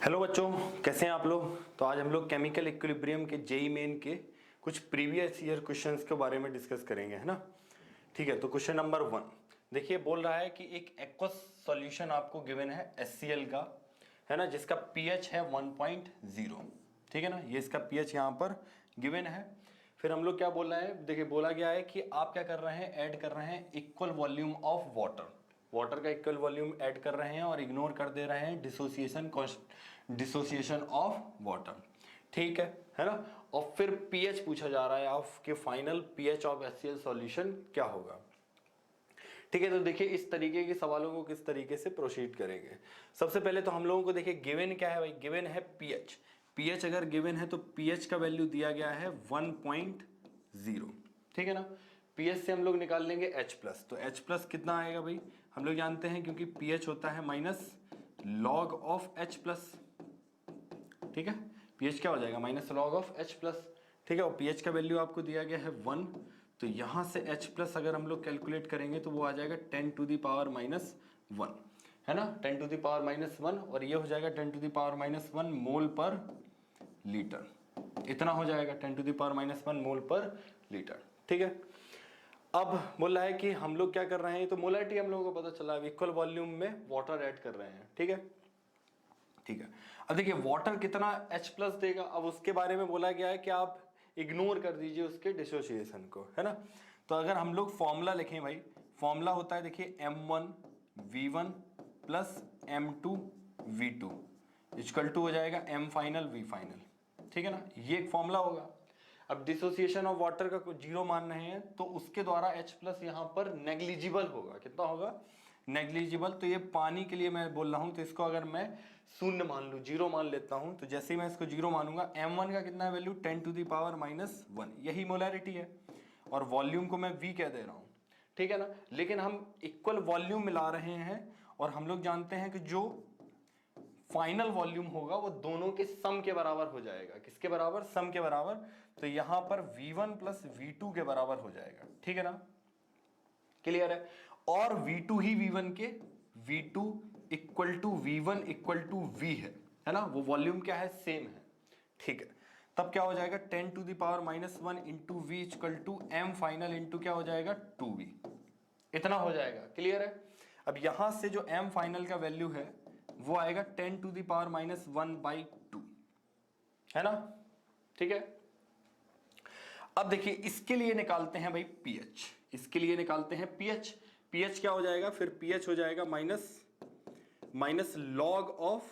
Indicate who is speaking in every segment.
Speaker 1: Hello बच्चों, कैसे हैं आप लोग। तो आज हम लोग केमिकल इक्विलिब्रियम के जेई मेन के कुछ प्रीवियस ईयर क्वेश्चंस के बारे में डिस्कस करेंगे, है ना। ठीक है, तो क्वेश्चन नंबर 1 देखिए, बोल रहा है कि एक एक्वस सॉल्यूशन आपको गिवन है HCl का, है ना, जिसका पीएच है 1.0। ठीक है ना, ये इसका पीएच यहाँ पर गिवन है। फिर हम लोग क्या बोल रहे हैं, देखिए बोला गया है कि आप क्या कर रहे हैं, ऐड कर रहे हैं इक्वल वॉल्यूम ऑफ वाटर का इक्वल वॉल्यूम ऐड कर रहे हैं और इग्नोर कर दे रहे हैं डिसोसिएशन ऑफ वाटर। ठीक है ना। और फिर पीएच पूछा जा रहा है, आपके final pH of HCl solution क्या होगा। ठीक है, तो देखिए इस तरीके के सवालों को किस तरीके से प्रोसीड करेंगे। सबसे पहले तो हम लोगों को देखिए गिवन क्या है भाई, गिवन है पीएच। पीएच अगर गिवन है तो पीएच का वैल्यू दिया गया है 1.0। ठीक है ना। पीएच से हम लोग निकाल लेंगे H+, तो H+ कितना आएगा भाई, हम लोग जानते हैं क्योंकि पीएच होता है माइनस लॉग ऑफ H+। ठीक है, पीएच क्या हो जाएगा, माइनस लॉग ऑफ H+। ठीक है, और पीएच का वैल्यू आपको दिया गया है 1, तो यहां से H+ अगर हम लोग कैलकुलेट करेंगे तो वो आ जाएगा 10⁻⁻1, है ना, 10⁻⁻1, और ये हो जाएगा 10⁻⁻1 मोल पर लीटर। इतना हो जाएगा 10⁻⁻1 मोल पर लीटर। ठीक है, अब बोल रहा है कि हम लोग क्या कर रहे हैं, तो मोलरिटी हम लोगों को पता चला है, इक्वल वॉल्यूम में वाटर ऐड कर रहे हैं। ठीक है, ठीक है। अब देखिए वाटर कितना H+ देगा, अब उसके बारे में बोला गया है कि आप इग्नोर कर दीजिए उसके डिसोसिएशन को, है ना। तो अगर हम लोग फॉर्मूला लिखें भाई, फॉर्मूला होता है देखिए M1V1 plus M2V2 equal to हो जाएगा M फाइनल V फाइनल। ठीक है ना, ये एक फॉर्मूला होगा। अब डिसोसिएशन ऑफ वाटर का कुछ जीरो मान रहे हैं तो उसके द्वारा H+ यहां पर नेग्लिजिबल होगा। कितना होगा, नेग्लिजिबल। तो ये पानी के लिए मैं बोल रहा हूं, तो इसको अगर मैं शून्य मान लूं, जीरो मान लेता हूं, तो जैसे ही मैं इसको जीरो मानूंगा, M1 का कितना है वैल्यू 10⁻⁻1, यही मोलैरिटी है, और वॉल्यूम को मैं V कह दे रहा हूं। ठीक है ना, लेकिन हम इक्वल वॉल्यूम मिला रहे हैं और हम लोग जानते हैं कि जो फाइनल वॉल्यूम होगा वो दोनों के सम के बराबर हो जाएगा। किसके बराबर, सम के बराबर। तो यहां पर V1 प्लस V2 के बराबर हो जाएगा। ठीक है ना, क्लियर है। और V2 ही V1 के, V2 equal to V1 equal to V है ना, वो वॉल्यूम क्या है, सेम है। ठीक है, तब क्या हो जाएगा 10⁻⁻1 into V equal to M final into क्या हो जाएगा 2V। इतना हो जाएगा, क्लियर है। अब यहां से जो M फाइनल का वैल्यू है वो आएगा 10⁻⁻1/2, है ना। ठीक है, अब देखिए इसके लिए निकालते हैं भाई पीएच, इसके लिए निकालते हैं पीएच। पीएच क्या हो जाएगा, फिर पीएच हो जाएगा माइनस लॉग ऑफ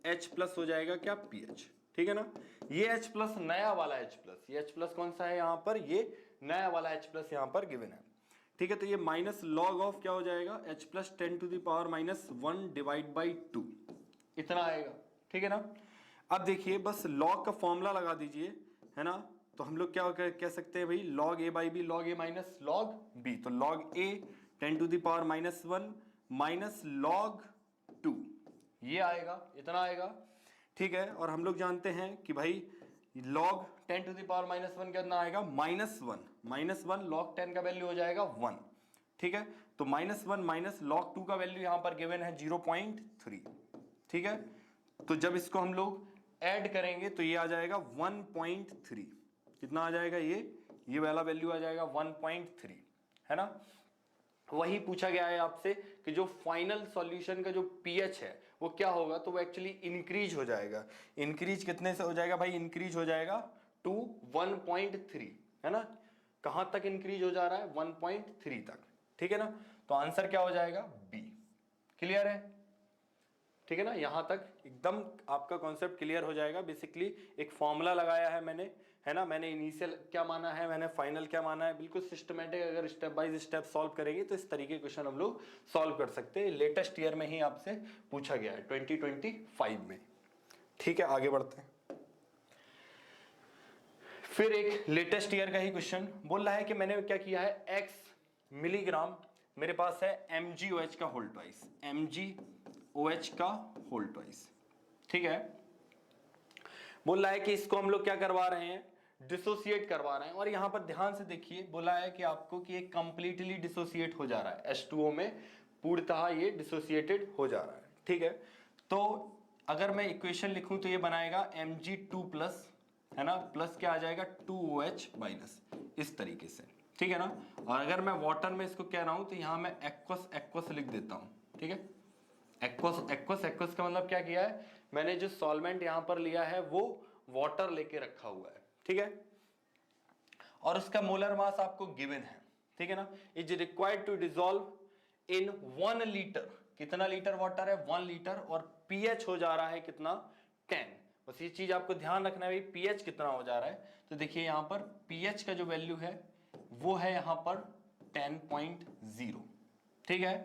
Speaker 1: H+ हो जाएगा क्या, पीएच। ठीक है ना, ये H+ नया वाला H+, ये H+ कौन सा है यहां पर, ये नया वाला H+ यहां पर गिवन है। ठीक है, तो ये माइनस लॉग ऑफ क्या हो जाएगा, H+ 10⁻⁻1 डिवाइड बाई 2, इतना आएगा। ठीक है ना, अब देखिए बस लॉग का फॉर्मूला लगा दीजिए, है ना। तो हम लोग क्या कह सकते हैं भाई, log A by B, log A minus log B, तो लॉग A 10⁻⁻1 माइनस लॉग 2, ये आएगा, इतना आएगा। ठीक है, और हम लोग जानते हैं कि भाई लॉग 10⁻⁻1 कितना आएगा, -1 लॉग 10 का वैल्यू हो जाएगा 1। ठीक है, तो -1 माइनस लॉग 2 का वैल्यू यहां पर गिवन है 0.3। ठीक है, तो जब इसको हम लोग ऐड करेंगे तो ये आ जाएगा 1.3। कितना आ जाएगा, ये वाला वैल्यू आ जाएगा 1.3, है ना। वही पूछा गया है आपसे कि जो फाइनल सॉल्यूशन का जो पीएच है वो क्या होगा, तो वो एक्चुअली इंक्रीज हो जाएगा। इंक्रीज कितने से हो जाएगा भाई, इंक्रीज हो जाएगा टू 1.3, है ना। कहां तक इंक्रीज हो जा रहा है, 1.3 तक। ठीक है ना, तो आंसर क्या हो जाएगा, बी। क्लियर है, ठीक है ना, यहां तक एकदम आपका कॉन्सेप्ट क्लियर हो जाएगा। बेसिकली एक फॉर्मूला लगाया है मैंने, है ना, मैंने इनिशियल क्या माना है, मैंने फाइनल क्या माना है, बिल्कुल सिस्टमेटिक। अगर स्टेप बाय स्टेप सॉल्व करेंगे तो इस तरीके के क्वेश्चन हम लोग सॉल्व कर सकते हैं। लेटेस्ट ईयर में ही आपसे पूछा गया है 2025 में। ठीक है, आगे बढ़ते हैं। फिर एक लेटेस्ट ईयर का ही क्वेश्चन बोल रहा है कि मैंने क्या किया है, x मिलीग्राम मेरे पास है MgOH का होल ट्वाइस, MgOH का होल ट्वाइस। ठीक है, बोल रहा है कि इसको हम लोग क्या करवा रहे हैं, डिसोसिएट करवा रहे हैं। और यहां पर ध्यान से देखिए, बोला है कि आपको कि ये कंप्लीटली डिसोसिएट हो जा रहा है, H2O में पूर्णतः ये डिसोसिएटेड हो जा रहा है। ठीक है, तो अगर मैं इक्वेशन लिखूं तो ये बनाएगा Mg2 प्लस, है ना, प्लस क्या आ जाएगा 2OH माइनस, इस तरीके से, ठीक है ना। और अगर मैं वाटर में इसको कह रहा हूं तो यहां मैं एक्वस एक्वस लिख देता हूं, ठीक है। एक्वस एक्वस एक्वस का मतलब क्या किया है मैंने, जो सॉल्वेंट यहां पर लिया है वो वाटर लेके रखा हुआ है, ठीक है। और उसका मोलर मास आपको गिवन है, ठीक है ना। Is required to dissolve in 1 litre, कितना लीटर वाटर है 1 लीटर, और पीएच हो जा रहा है कितना 10। बस ये चीज आपको ध्यान रखना है भाई, पीएच कितना हो जा रहा है। तो देखिए यहां पर पीएच का जो वैल्यू है वो है यहां पर 10.0, ठीक है।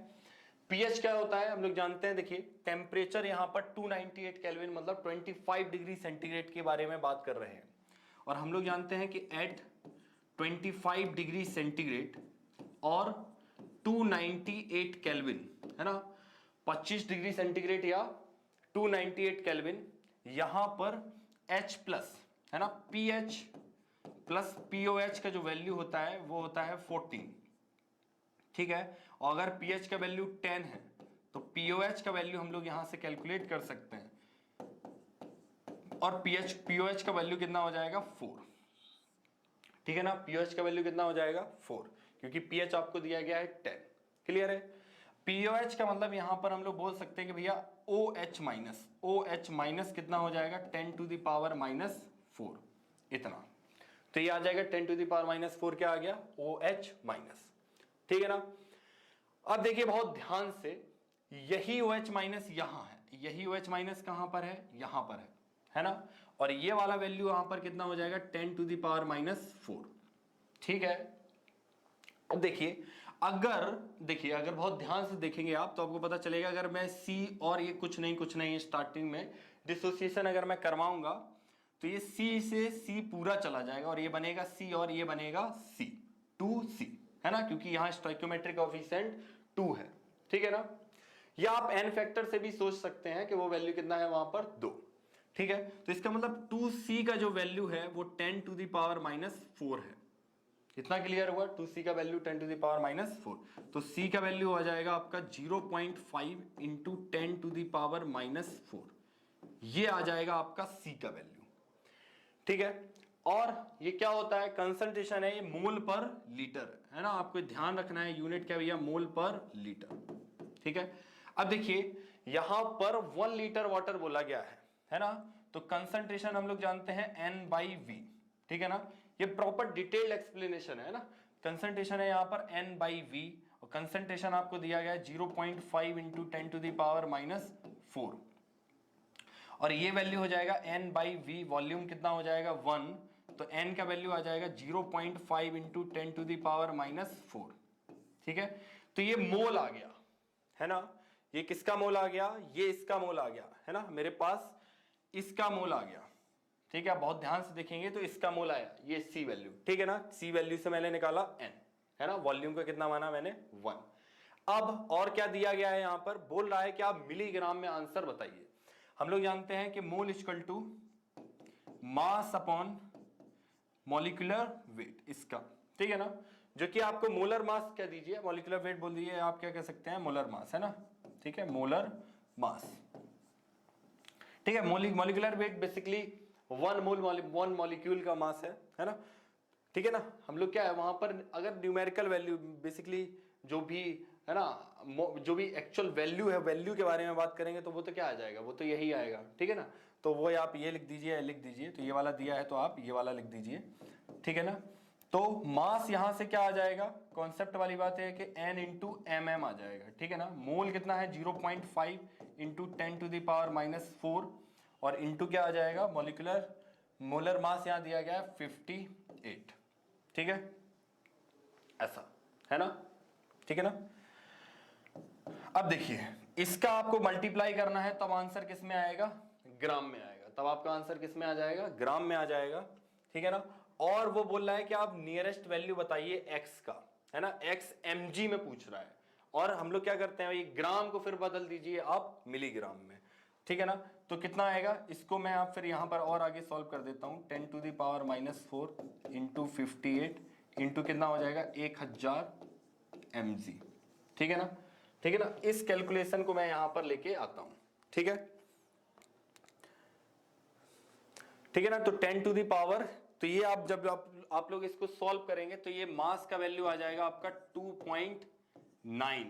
Speaker 1: पीएच क्या होता है हम लोग जानते हैं, देखिए टेम्परेचर यहां पर 298 केल्विन मतलब 25 डिग्री सेंटीग्रेड के बारे में बात कर रहे हैं। और हम लोग जानते हैं कि एट 25 डिग्री सेंटीग्रेड और 298 केल्विन, है ना, 25 डिग्री सेंटीग्रेड या 298 केल्विन, यहां पर H प्लस, है ना, पीएच प्लस पीओएच का जो वैल्यू होता है वो होता है 14, ठीक है। और अगर पीएच का वैल्यू 10 है तो पीओएच का वैल्यू हम लोग यहां से कैलकुलेट कर सकते हैं, और पीओएच का वैल्यू कितना हो जाएगा 4, ठीक है ना। पीओएच का वैल्यू कितना हो जाएगा 4, क्योंकि पीएच आपको दिया गया है 10, क्लियर है। पीओएच का मतलब यहां पर हम लोग बोल सकते हैं कि भैया OH माइनस कितना हो जाएगा 10 टू द पावर -4, इतना। तो ये आ जाएगा 10 टू द पावर -4, क्या आ गया OH माइनस, ठीक है ना। अब देखिए बहुत ध्यान से, यही OH माइनस यहां है, यही OH माइनस कहां पर है, यहां पर है ना। और ये वाला वैल्यू यहां पर कितना हो जाएगा 10 टू द पावर -4, ठीक है। अब देखिए अगर बहुत ध्यान से देखेंगे आप तो आपको पता चलेगा, अगर मैं C और ये कुछ नहीं स्टार्टिंग में डिसोसिएशन अगर मैं करवाऊंगा तो ये C से C पूरा चला जाएगा और ये बनेगा C और ये बनेगा C, 2C, है ना, क्योंकि यहां स्टोइकियोमेट्रिक कोएफिशिएंट 2 है, ठीक है ना। या आप n फैक्टर से भी सोच सकते हैं कि वो वैल्यू कितना है वहां पर 2, ठीक है। तो इसका मतलब 2C का जो वैल्यू है वो 10 टू द पावर -4 है। इतना क्लियर हुआ, 2C का वैल्यू 10 टू द पावर -4, तो C का वैल्यू आ जाएगा आपका 0.5 इंटू 10 टू द पावर -4, ये आ जाएगा आपका C का वैल्यू, ठीक है। और ये क्या होता है, कंसंट्रेशन है, ये मोल पर लीटर, है ना, आपको ध्यान रखना है, यूनिट क्या भैया मोल पर लीटर, ठीक है। अब देखिए यहां पर 1 लीटर वाटर बोला गया है ना, तो कंसंट्रेशन हम लोग जानते हैं N/V, ठीक है ना। ये प्रॉपर डिटेल्ड एक्सप्लेनेशन है ना, कंसंट्रेशन है यहां पर N/V, और कंसंट्रेशन आपको दिया गया है 0.5 इंटू 10 टू द पावर -4, और ये वैल्यू हो जाएगा N/V, वॉल्यूम कितना हो जाएगा 1, तो N का वैल्यू आ जाएगा 0.5 इंटू 10 टू द पावर -4, ठीक है। तो ये मोल आ गया, है ना, ये किसका मोल आ गया, ये इसका मोल आ गया, है ना, मेरे पास इसका मोल आ गया, ठीक है। बहुत ध्यान से देखेंगे तो इसका मोल आया, ये C वैल्यू, ठीक है ना। C वैल्यू से मैंने निकाला N, है ना, वॉल्यूम का कितना माना मैंने 1। अब और क्या दिया गया है, यहां पर बोल रहा है कि आप मिलीग्राम में आंसर बताइए। हम लोग जानते हैं कि mole equal to mass upon molecular weight, इसका, ठीक है ना, जो कि आपको मोलर मास क्या दीजिए, मॉलिक्यूलर वेट बोल दीजिए, आप क्या कह सकते हैं मोलर मास, है ना, ठीक है, मोलर मास, ठीक है। मॉलिक्यूलर वेट बेसिकली 1 मॉलिक्यूल का मास है ना, ठीक है ना। हम लोग क्या है वहां पर अगर न्यूमेरिकल वैल्यू बेसिकली जो भी है ना, जो भी एक्चुअल वैल्यू है, वैल्यू के बारे में बात करेंगे तो वो तो क्या आ जाएगा, वो तो यही आएगा, ठीक है ना। तो वो आप ये लिख दीजिए, तो ये वाला दिया है तो आप ये वाला लिख दीजिए, ठीक है ना। तो मास यहां से क्या आ जाएगा, कॉन्सेप्ट वाली बात है कि N इंटू mm आ जाएगा, ठीक है ना। मोल कितना है 0.5 इंटू 10 टू द पावर -4, और इंटू क्या आ जाएगा मोलर मास यहां दिया गया है 58, ठीक है, ऐसा है ना, ठीक है ना। अब देखिए इसका आपको मल्टीप्लाई करना है तब आंसर किस में आएगा, ग्राम में आएगा, तब आपका आंसर किस में आ जाएगा, ग्राम में आ जाएगा, ठीक है ना। और वो बोल रहा है कि आप नियरेस्ट वैल्यू बताइए x का, है ना, x mg में पूछ रहा है, और हम लोग क्या करते हैं ये ग्राम को फिर बदल दीजिए आप मिलीग्राम में, ठीक है ना। तो कितना आएगा, इसको मैं आप फिर यहां पर और आगे सॉल्व कर देता हूं, 10 to the power -4 into 58 into कितना हो जाएगा 1000 mg, ठीक है ना, ठीक है ना। इस कैलकुलेशन को मैं यहां पर लेके आता हूं, ठीक है। ठीक है ना। तो 10 टू द पावर, तो ये आप जब आप लोग इसको सॉल्व करेंगे तो ये मास का वैल्यू आ जाएगा आपका 2.9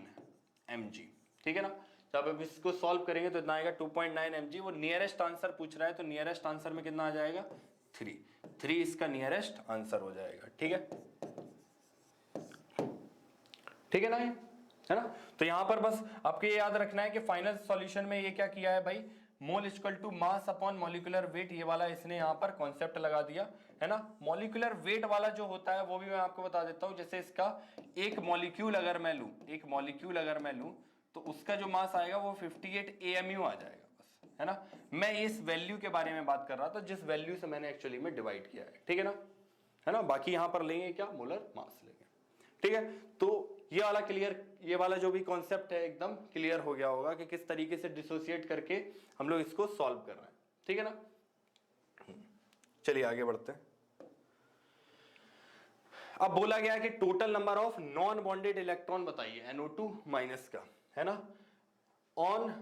Speaker 1: mg, ठीक है ना। जब आप इसको सॉल्व करेंगे तो इतना आएगा 2.9 mg। वो नियरेस्ट आंसर पूछ रहा है, तो नियरेस्ट आंसर में कितना आ जाएगा 3 इसका नियरेस्ट आंसर हो जाएगा, ठीक है, ठीक है ना, है ना। तो यहां पर बस आपको ये याद रखना है कि फाइनल सॉल्यूशन में ये क्या किया है भाई, mole equal to mass upon molecular weight, ये वाला इसने यहां पर कॉन्सेप्ट लगा दिया, है ना। मॉलिक्यूलर वेट वाला जो होता है वो भी मैं आपको बता देता हूं। जैसे इसका एक मॉलिक्यूल अगर मैं लूं, तो उसका जो मास आएगा वो 58 AMU आ जाएगा बस, है ना। मैं इस वैल्यू के बारे में बात कर रहा था जिस वैल्यू से मैंने एक्चुअली में डिवाइड किया है, ठीक है ना, बाकी यहां पर लेंगे क्या, मोलर मास लेंगे, ठीक है। तो ये वाला क्लियर, ये वाला जो भी कॉन्सेप्ट है एकदम क्लियर हो गया होगा कि किस तरीके से डिसोसिएट करके हम लोग इसको सॉल्व कर रहे हैं, ठीक है ना। चलिए आगे बढ़ते हैं। अब बोला गया कि total number of non bonded electron बताइए NO2 माइनस का, है ना, on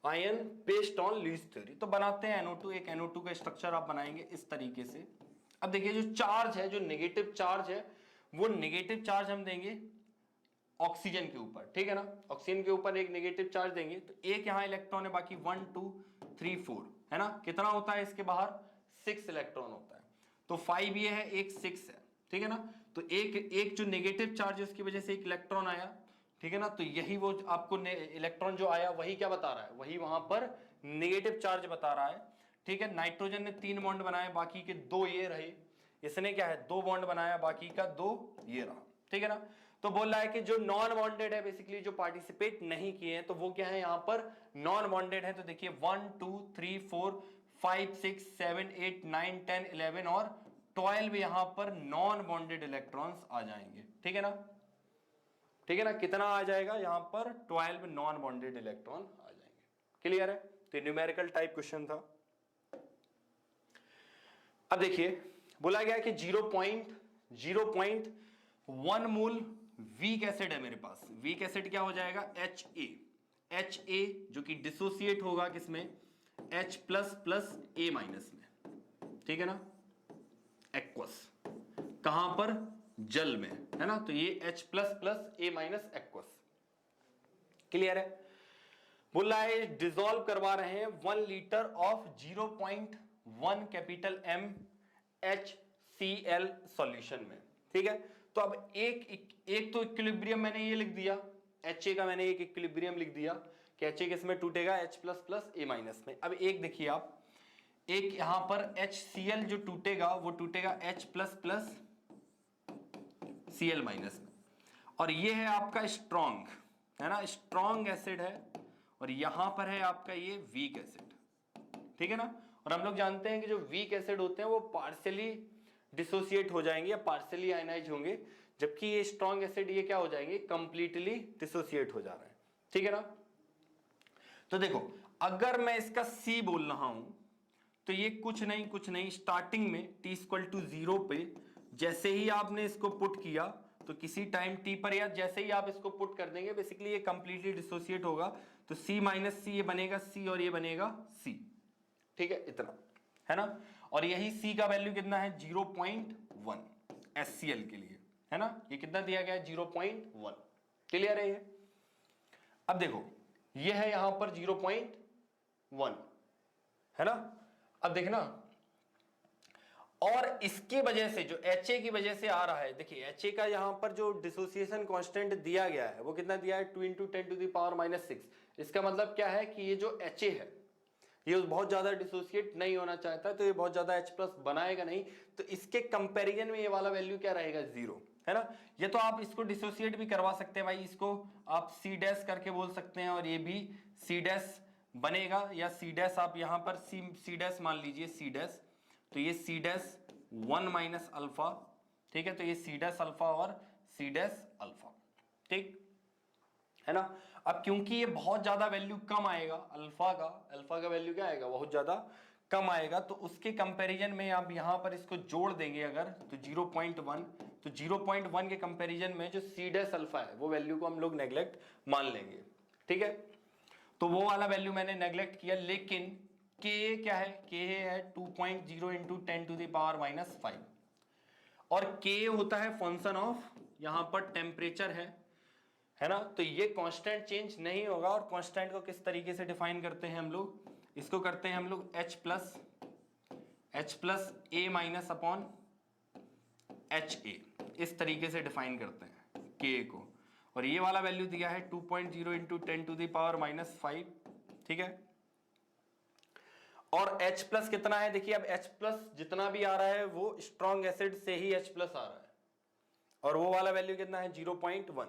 Speaker 1: ion based on leach theory. तो बनाते हैं NO2, एक NO2 का स्ट्रक्चर आप बनाएंगे इस तरीके से। अब देखिए जो चार्ज है, जो नेगेटिव चार्ज है, वो नेगेटिव चार्ज हम देंगे ऑक्सीजन के ऊपर, ठीक है ना। ऑक्सीजन के ऊपर एक नेगेटिव चार्ज देंगे, तो एक यहां इलेक्ट्रॉन है, बाकी 1 2 3 4, है ना। कितना होता है इसके बाहर, 6 इलेक्ट्रॉन होता है। तो 5 ये है, एक 6 है, ठीक है ना। तो एक जो नेगेटिव चार्ज है उसकी वजह से एक इलेक्ट्रॉन आया, ठीक है ना। तो यही वो आपको इलेक्ट्रॉन जो आया वही क्या बता रहा है, वही वहां पर नेगेटिव चार्ज बता रहा है, ठीक है। नाइट्रोजन ने 3 बॉन्ड बनाए, बाकी के 2 ये रहे। इसने क्या है, 2 बॉन्ड बनाया, बाकी का 2 ये रहा, ठीक है ना। तो बोल रहा है कि जो नॉन बॉन्डेड है, बेसिकली जो पार्टिसिपेट नहीं किए हैं, तो वो क्या है, यहां पर नॉन बॉन्डेड है। तो देखिए 1 2 3 4 5 6 7 8 9 10 11 और 12 यहां पर नॉन बॉन्डेड इलेक्ट्रॉन्स आ जाएंगे, ठीक है ना, ठीक है ना। कितना आ जाएगा यहां पर, 12 नॉन बॉन्डेड इलेक्ट्रॉन आ जाएंगे, क्लियर है। तो न्यूमेरिकल टाइप क्वेश्चन था। अब देखिए बोला गया कि 0.1 मोल वीक एसिड है मेरे पास। वीक एसिड क्या हो जाएगा, HA जो कि डिसोसिएट होगा किसमें, H plus plus A minus में, ठीक है ना, एक्वस, कहां पर, जल में, है ना। तो ये H plus plus A minus aqueous, clear है। बोल रहा है डिसॉल्व करवा रहे हैं 1 litre of 0.1 capital M HCl solution में, ठीक है। तो अब एक तो इक्विलिब्रियम मैंने ये लिख दिया, HA का मैंने एक इक्विलिब्रियम लिख दिया कि HA किसमें टूटेगा, H plus plus A minus में। अब एक देखिए आप, एक यहां पर HCl जो टूटेगा वो टूटेगा H plus plus Cl minus में, और ये है आपका स्ट्रॉन्ग, है ना, स्ट्रॉन्ग एसिड है, और यहां पर है आपका ये वीक एसिड, ठीक है ना। और हम लोग जानते हैं कि जो वीक एसिड होते हैं वो पार्शियली डिसोसिएट हो जाएंगे या पार्शियली आयनाइज होंगे, जबकि ये स्ट्रॉन्ग एसिड ये क्या हो जाएंगे, कंप्लीटली डिसोसिएट हो जा रहे हैं, ठीक है ना। तो देखो अगर मैं इसका C बोल रहा हूं तो ये कुछ नहीं स्टार्टिंग में t=0 पे जैसे ही आपने इसको पुट किया, तो किसी टाइम t पर या जैसे ही आप इसको पुट कर देंगे बेसिकली ये कंप्लीटली डिसोसिएट होगा। तो C माइनस C, ये बनेगा C और ये बनेगा C, ठीक है, इतना, है ना। और यही C का वैल्यू कितना है, 0.1 HCl के लिए, है ना। ये कितना दिया गया है, 0.1, क्लियर है ये। अब देखो ये है यहां पर 0.1, है ना। अब देखना, और इसकी वजह से जो HA की वजह से आ रहा है, देखिए HA का यहां पर जो डिसोसिएशन कांस्टेंट दिया गया है वो कितना दिया है, 2 × 10⁻⁻⁶। इसका मतलब क्या है कि ये जो HA है ये बहुत ज्यादा डिसोसिएट नहीं होना चाहता, तो ये बहुत ज्यादा H प्लस बनाएगा नहीं, तो इसके कंपैरिजन में ये वाला वैल्यू क्या रहेगा, 0, है ना। ये तो आप इसको डिसोसिएट भी करवा सकते हैं भाई, इसको आप C डैश करके बोल सकते हैं, और ये भी C डैश बनेगा, या C डैश आप यहां पर C डैश मान लीजिए, C डैश, तो ये C डैश 1 माइनस अल्फा, ठीक है। तो ये C डैश अल्फा और C डैश अल्फा, ठीक है ना। अब क्योंकि ये बहुत ज्यादा वैल्यू कम आएगा अल्फा का वैल्यू क्या आएगा, बहुत ज्यादा कम आएगा, तो उसके कंपैरिजन में आप यहां पर इसको जोड़ देंगे अगर, तो 0.1, तो 0.1 के कंपैरिजन में जो C डैश अल्फा है वो वैल्यू को हम लोग नेग्लेक्ट मान लेंगे, ठीक है। तो वो वाला वैल्यू मैंने नेग्लेक्ट किया, लेकिन के क्या है, के है 2.0 इंटू 10⁻⁻⁵, और के होता है फंक्शन ऑफ यहां पर टेम्परेचर है ना। तो ये कांस्टेंट चेंज नहीं होगा। और कांस्टेंट को किस तरीके से डिफाइन करते हैं हम लोग, इसको करते हैं हम लोग H प्लस ए माइनस अपॉन HA, इस तरीके से डिफाइन करते हैं के को। और ये वाला वैल्यू दिया है 2.0 इंटू 10⁻⁻⁵, ठीक है। और H प्लस कितना है, देखिए अब H प्लस जितना भी आ रहा है वो स्ट्रॉन्ग एसिड से ही H प्लस आ रहा है, और वो वाला वैल्यू कितना है 0.1।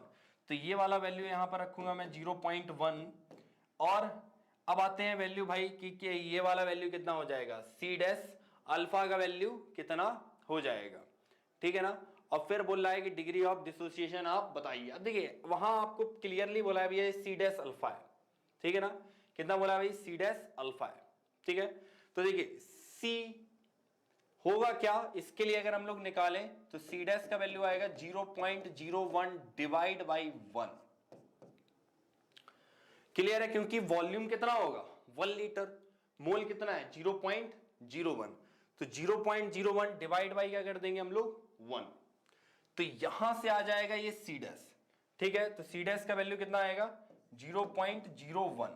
Speaker 1: तो ये वाला वैल्यू यहां पर रखूंगा मैं 0.1। और अब आते हैं वैल्यू भाई कि ये वाला वैल्यू कितना हो जाएगा, C' अल्फा का वैल्यू कितना हो जाएगा, ठीक है ना। और फिर बोल रहा है कि डिग्री ऑफ डिसोसिएशन आप बताइए। अब देखिए वहां आपको क्लियरली बोला है भैया C' अल्फा है, ठीक है ना। कितना बोला भाई, C' अल्फा है, ठीक है। तो देखिए C होगा क्या, इसके लिए अगर हम लोग निकालें तो C' का वैल्यू आएगा 0.01 डिवाइड बाई 1। क्लियर है, क्योंकि वॉल्यूम कितना होगा 1 लीटर, मोल कितना है 0.01, तो 0.01 डिवाइड बाई क्या कर देंगे हम लोग 1। तो यहां से आ जाएगा ये C', ठीक है। तो C' का वैल्यू कितना आएगा 0.01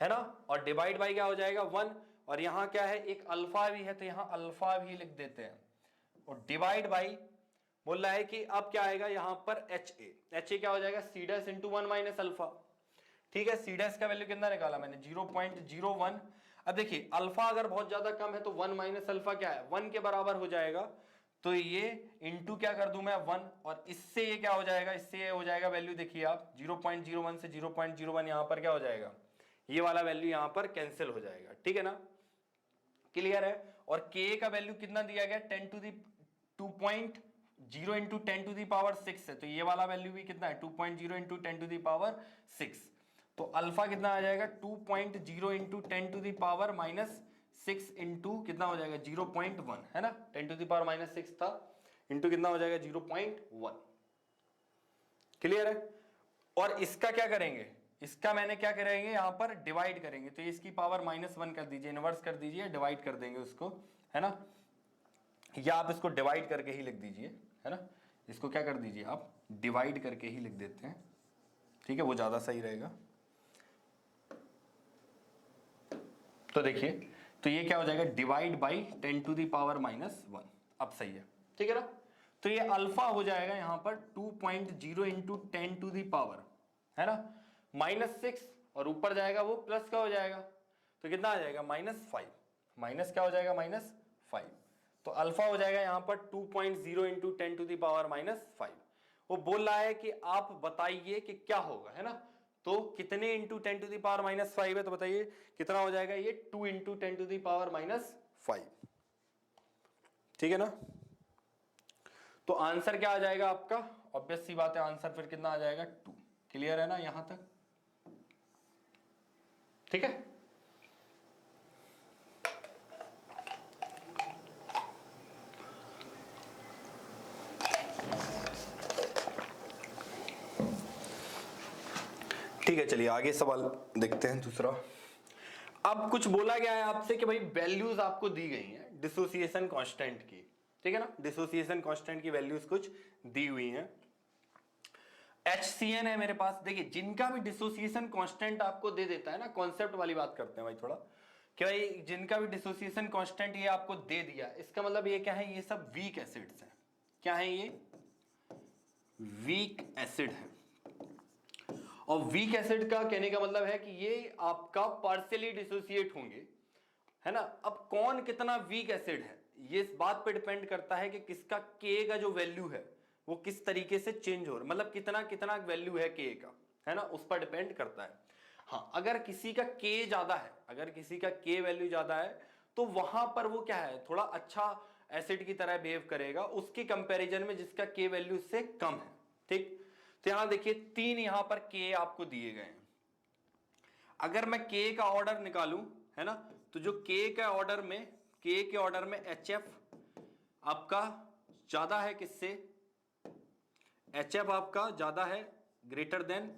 Speaker 1: है ना, और डिवाइड बाई क्या हो जाएगा 1। और यहां क्या है, एक अल्फा भी है, तो यहां अल्फा भी लिख देते हैं। और डिवाइड बाई बोल रहा है कि अब क्या आएगा यहां पर HA क्या हो जाएगा C' इंटू 1 माइनस अल्फा, ठीक है। C' का वैल्यू कितना निकाला मैंने 0.01। अब देखिए अल्फा अगर बहुत ज्यादा कम है तो 1 माइनस अल्फा क्या है 1 के बराबर हो जाएगा। तो ये इंटू क्या कर दूं मैं 1, और इससे ये क्या हो जाएगा, इससे ये हो जाएगा वैल्यू देखिए आप 0.01 से 0.01 यहां पर क्या हो जाएगा, ये वाला वैल्यू यहां पर कैंसिल हो जाएगा, ठीक है ना। क्लियर है। और के का वैल्यू कितना दिया गया 2.0 इंटू 10⁻⁶ है, तो ये वाला वैल्यू भी कितना है 2.0 इंटू 10⁻⁶। तो अल्फा कितना आ जाएगा 2.0 इंटू 10⁻⁻⁶ इंटू कितना हो जाएगा 0.1 है ना, 10⁻⁻⁶ था, इंटू कितना हो जाएगा 0.1। क्लियर है। और इसका क्या करेंगे, इसका मैंने क्या करेंगे यहां पर डिवाइड करेंगे, तो इसकी पावर -1 कर दीजिए, इनवर्स कर दीजिए, डिवाइड कर देंगे उसको, है ना। या आप इसको डिवाइड करके ही लिख दीजिए, है ना। इसको क्या कर दीजिए आप डिवाइड करके ही लिख देते हैं, ठीक है, वो ज्यादा सही रहेगा। तो देखिए तो ये क्या हो जाएगा डिवाइड बाई 10⁻⁻1, अब सही है, ठीक है ना। तो ये अल्फा हो जाएगा यहां पर 2.0 इंटू 10⁻, है ना, -6, और ऊपर जाएगा वो प्लस का हो जाएगा, तो कितना आ जाएगा -5, माइनस क्या हो जाएगा -5। तो अल्फा हो जाएगा यहां पर 2.0 इंटू 10⁻⁻5। वो बोल रहा है कि आप बताइए कि क्या होगा, है ना। तो कितने इंटू 10⁻⁻5 है, तो बताइए कितना हो जाएगा, ये 2 इंटू 10⁻⁻5, ठीक है ना। तो आंसर क्या आ जाएगा आपका, ऑब्वियस सी बात है, आंसर फिर कितना आ जाएगा 2। क्लियर है ना यहां तक, ठीक है। ठीक है, चलिए आगे सवाल देखते हैं दूसरा। अब कुछ बोला गया है आपसे कि भाई वैल्यूज आपको दी गई हैं डिसोसिएशन कांस्टेंट की, ठीक है ना। डिसोसिएशन कांस्टेंट की वैल्यूज कुछ दी हुई हैं। HCN है मेरे पास, देखिए जिनका भी डिसोसिएशन कांस्टेंट आपको दे देता है ना, कॉन्सेप्ट वाली बात करते हैं भाई थोड़ा, कि भाई जिनका भी डिसोसिएशन कांस्टेंट ये आपको दे दिया, इसका मतलब ये क्या है, ये सब वीक एसिड्स हैं। क्या है ये, वीक एसिड है। और वीक एसिड का कहने का मतलब है कि ये आपका पार्शियली डिसोसिएट होंगे, है ना। अब कौन कितना वीक एसिड है ये इस बात पे डिपेंड करता है कि किसका के का जो वैल्यू है वो किस तरीके से चेंज हो रहा है, मतलब कितना कितना वैल्यू है के का, है ना, उस पर डिपेंड करता है। हाँ, अगर किसी का के ज्यादा है, अगर किसी का के वैल्यू ज्यादा है तो वहां पर वो क्या है, थोड़ा अच्छा एसिड की तरह बिहेव करेगा उसके कंपैरिजन में जिसका के वैल्यू से कम है, ठीक। तो यहां देखिए 3 यहां पर के आपको दिए गए हैं। अगर मैं के का ऑर्डर निकालूं, है ना, तो जो के के ऑर्डर में HF आपका ज्यादा है किससे, HF आपका ज्यादा है greater than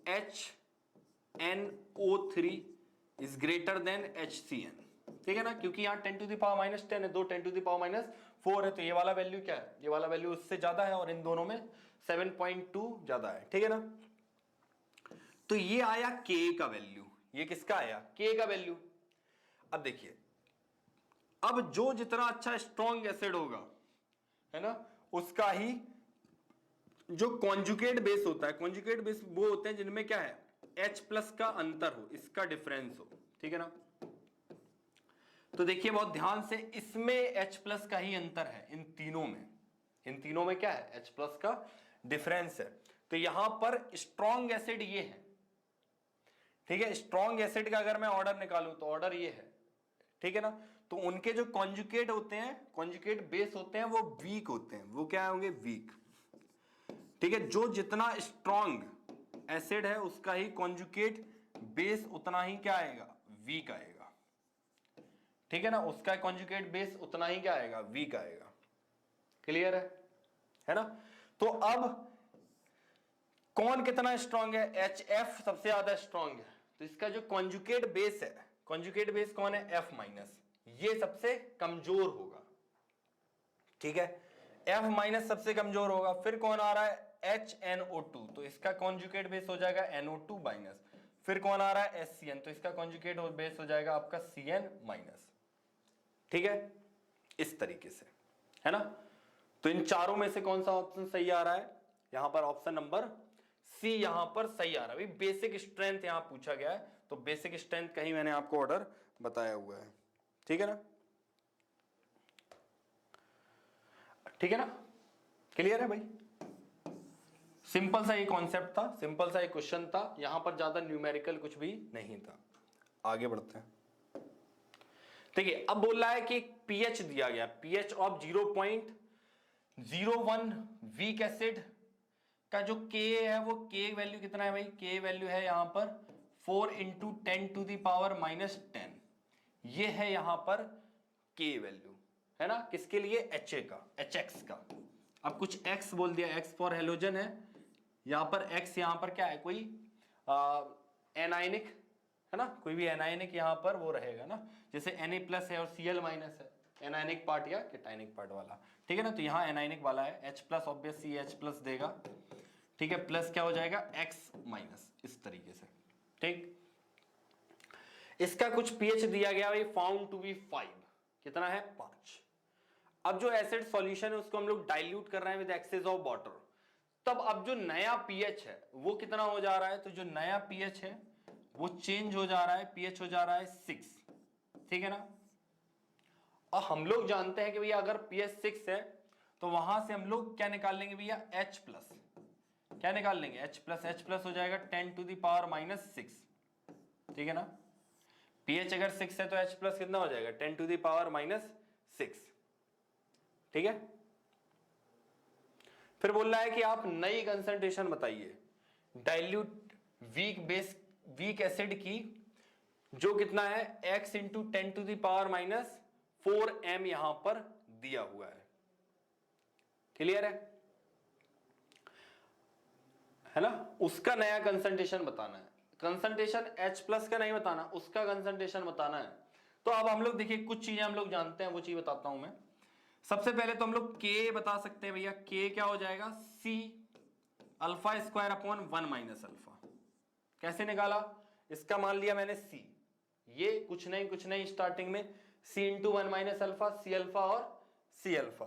Speaker 1: HNO3 is greater than HCN, ठीक है ना, क्योंकि यहाँ 10 टू द पावर माइनस 10 है, दो 10 टू द पावर माइनस 4 है, तो ये वाला वैल्यू क्या है, ये वाला वैल्यू उससे ज्यादा है, और इन दोनों में 7.2 ज्यादा है, ठीक है ना। तो ये आया K का वैल्यू, ये किसका आया, K का वैल्यू। अब देखिए, अब जो जितना अच्छा स्ट्रॉन्ग एसिड होगा, है ना, उसका ही जो कॉन्जुगेट बेस होता है, कॉन्जुगेट बेस वो होते हैं जिनमें क्या है, H प्लस का अंतर हो, इसका डिफरेंस हो, ठीक है ना। तो देखिए बहुत ध्यान से, इसमें H प्लस का ही अंतर है, इन तीनों में क्या है, H प्लस का डिफरेंस है। तो यहां पर स्ट्रॉन्ग एसिड ये है, ठीक है, स्ट्रॉन्ग एसिड का अगर मैं ऑर्डर निकालूं तो ऑर्डर ये है, ठीक है ना। तो उनके जो कॉन्जुगेट होते हैं, कॉन्जुगेट बेस होते हैं, वो वीक होते हैं, वो क्या होंगे, वीक, ठीक है। जो जितना स्ट्रॉन्ग एसिड है उसका ही कॉन्जुगेट बेस उतना ही क्या आएगा, वीक आएगा, ठीक है ना, उसका कॉन्जुगेट बेस उतना ही क्या आएगा, वीक आएगा। क्लियर है ना। तो अब कौन कितना स्ट्रॉन्ग है, HF सबसे ज्यादा स्ट्रॉन्ग है, तो इसका जो कॉन्जुगेट बेस है, कॉन्जुगेट बेस कौन है, F माइनस, ये सबसे कमजोर होगा, ठीक है, F माइनस सबसे कमजोर होगा। फिर कौन आ रहा है, HNO2, तो इसका कॉन्जुगेट बेस हो जाएगा NO2 माइनस। फिर कौन आ रहा है, HCN, तो इसका कॉन्जुगेट बेस हो जाएगा आपका CN माइनस, ठीक है, इस तरीके से, है ना। तो इन चारों में से कौन सा ऑप्शन सही आ रहा है, यहां पर ऑप्शन नंबर C यहां पर सही आ रहा है। बेसिक स्ट्रेंथ यहां पूछा गया है, तो बेसिक स्ट्रेंथ कहीं मैंने आपको ऑर्डर बताया हुआ है, ठीक है ना, ठीक है ना, क्लियर है भाई। सिंपल सा ये कॉन्सेप्ट था, सिंपल सा ये क्वेश्चन था, यहां पर ज्यादा न्यूमेरिकल कुछ भी नहीं था। आगे बढ़ते हैं, देखिए अब बोल रहा है कि पीएच दिया गया, पीएच ऑफ 0.01 वीक एसिड का जो K है, वो K वैल्यू कितना है भाई, K वैल्यू है यहां पर 4 into 10 to the power minus 10, ये है यहां पर K वैल्यू, है ना, किसके लिए, HA का, HX का। अब कुछ X बोल दिया, X फॉर हेलोजन है, यहां पर X यहां पर क्या है, कोई एनायनिक, है ना, कोई भी एनायनिक यहां पर वो रहेगा ना, जैसे Na प्लस है और Cl माइनस है, एनायनिक पार्ट या कैटायनिक पार्ट वाला, ठीक है ना। तो यहां एनायनिक वाला है, H plus obvious CH plus देगा, ठीक है, प्लस क्या हो जाएगा, X माइनस, इस तरीके से, ठीक। इसका कुछ पीएच दिया गया भाई, फाउंड टू बी 5, कितना है, 5। अब जो एसिड सॉल्यूशन है उसको हम लोग डाइल्यूट कर रहे हैं विद एक्सेस ऑफ वाटर, तब अब जो नया पीएच है वो कितना हो जा रहा है, तो जो नया पीएच है वो चेंज हो जा रहा है, पीएच हो जा रहा है 6, ठीक है ना। और हम लोग जानते हैं कि भैया अगर पीएच 6 है तो वहां से हम लोग क्या निकाल लेंगे भैया, H प्लस, क्या निकाल लेंगे, H प्लस हो जाएगा 10 टू द पावर माइनस 6, ठीक है ना। पीएच अगर 6 है तो H प्लस कितना हो जाएगा, 10 टू द पावर माइनस 6, ठीक है। फिर बोल रहा है कि आप नई कंसंट्रेशन बताइए डाइल्यूट वीक एसिड की, जो कितना है, x into 10 to the power minus 4m यहां पर दिया हुआ है, क्लियर है ना। उसका नया कंसंट्रेशन बताना है, कंसंट्रेशन H प्लस का नहीं बताना, उसका कंसंट्रेशन बताना है। तो अब हम लोग देखिए कुछ चीजें हम लोग जानते हैं, वो चीज बताता हूं मैं। सबसे पहले तो हम लोग K बता सकते हैं भैया, K क्या हो जाएगा, C alpha square upon 1 minus alpha. कैसे निकाला, इसका मान लिया मैंने C, ये कुछ नहीं स्टार्टिंग में C into 1 minus alpha, C alpha और C अल्फा,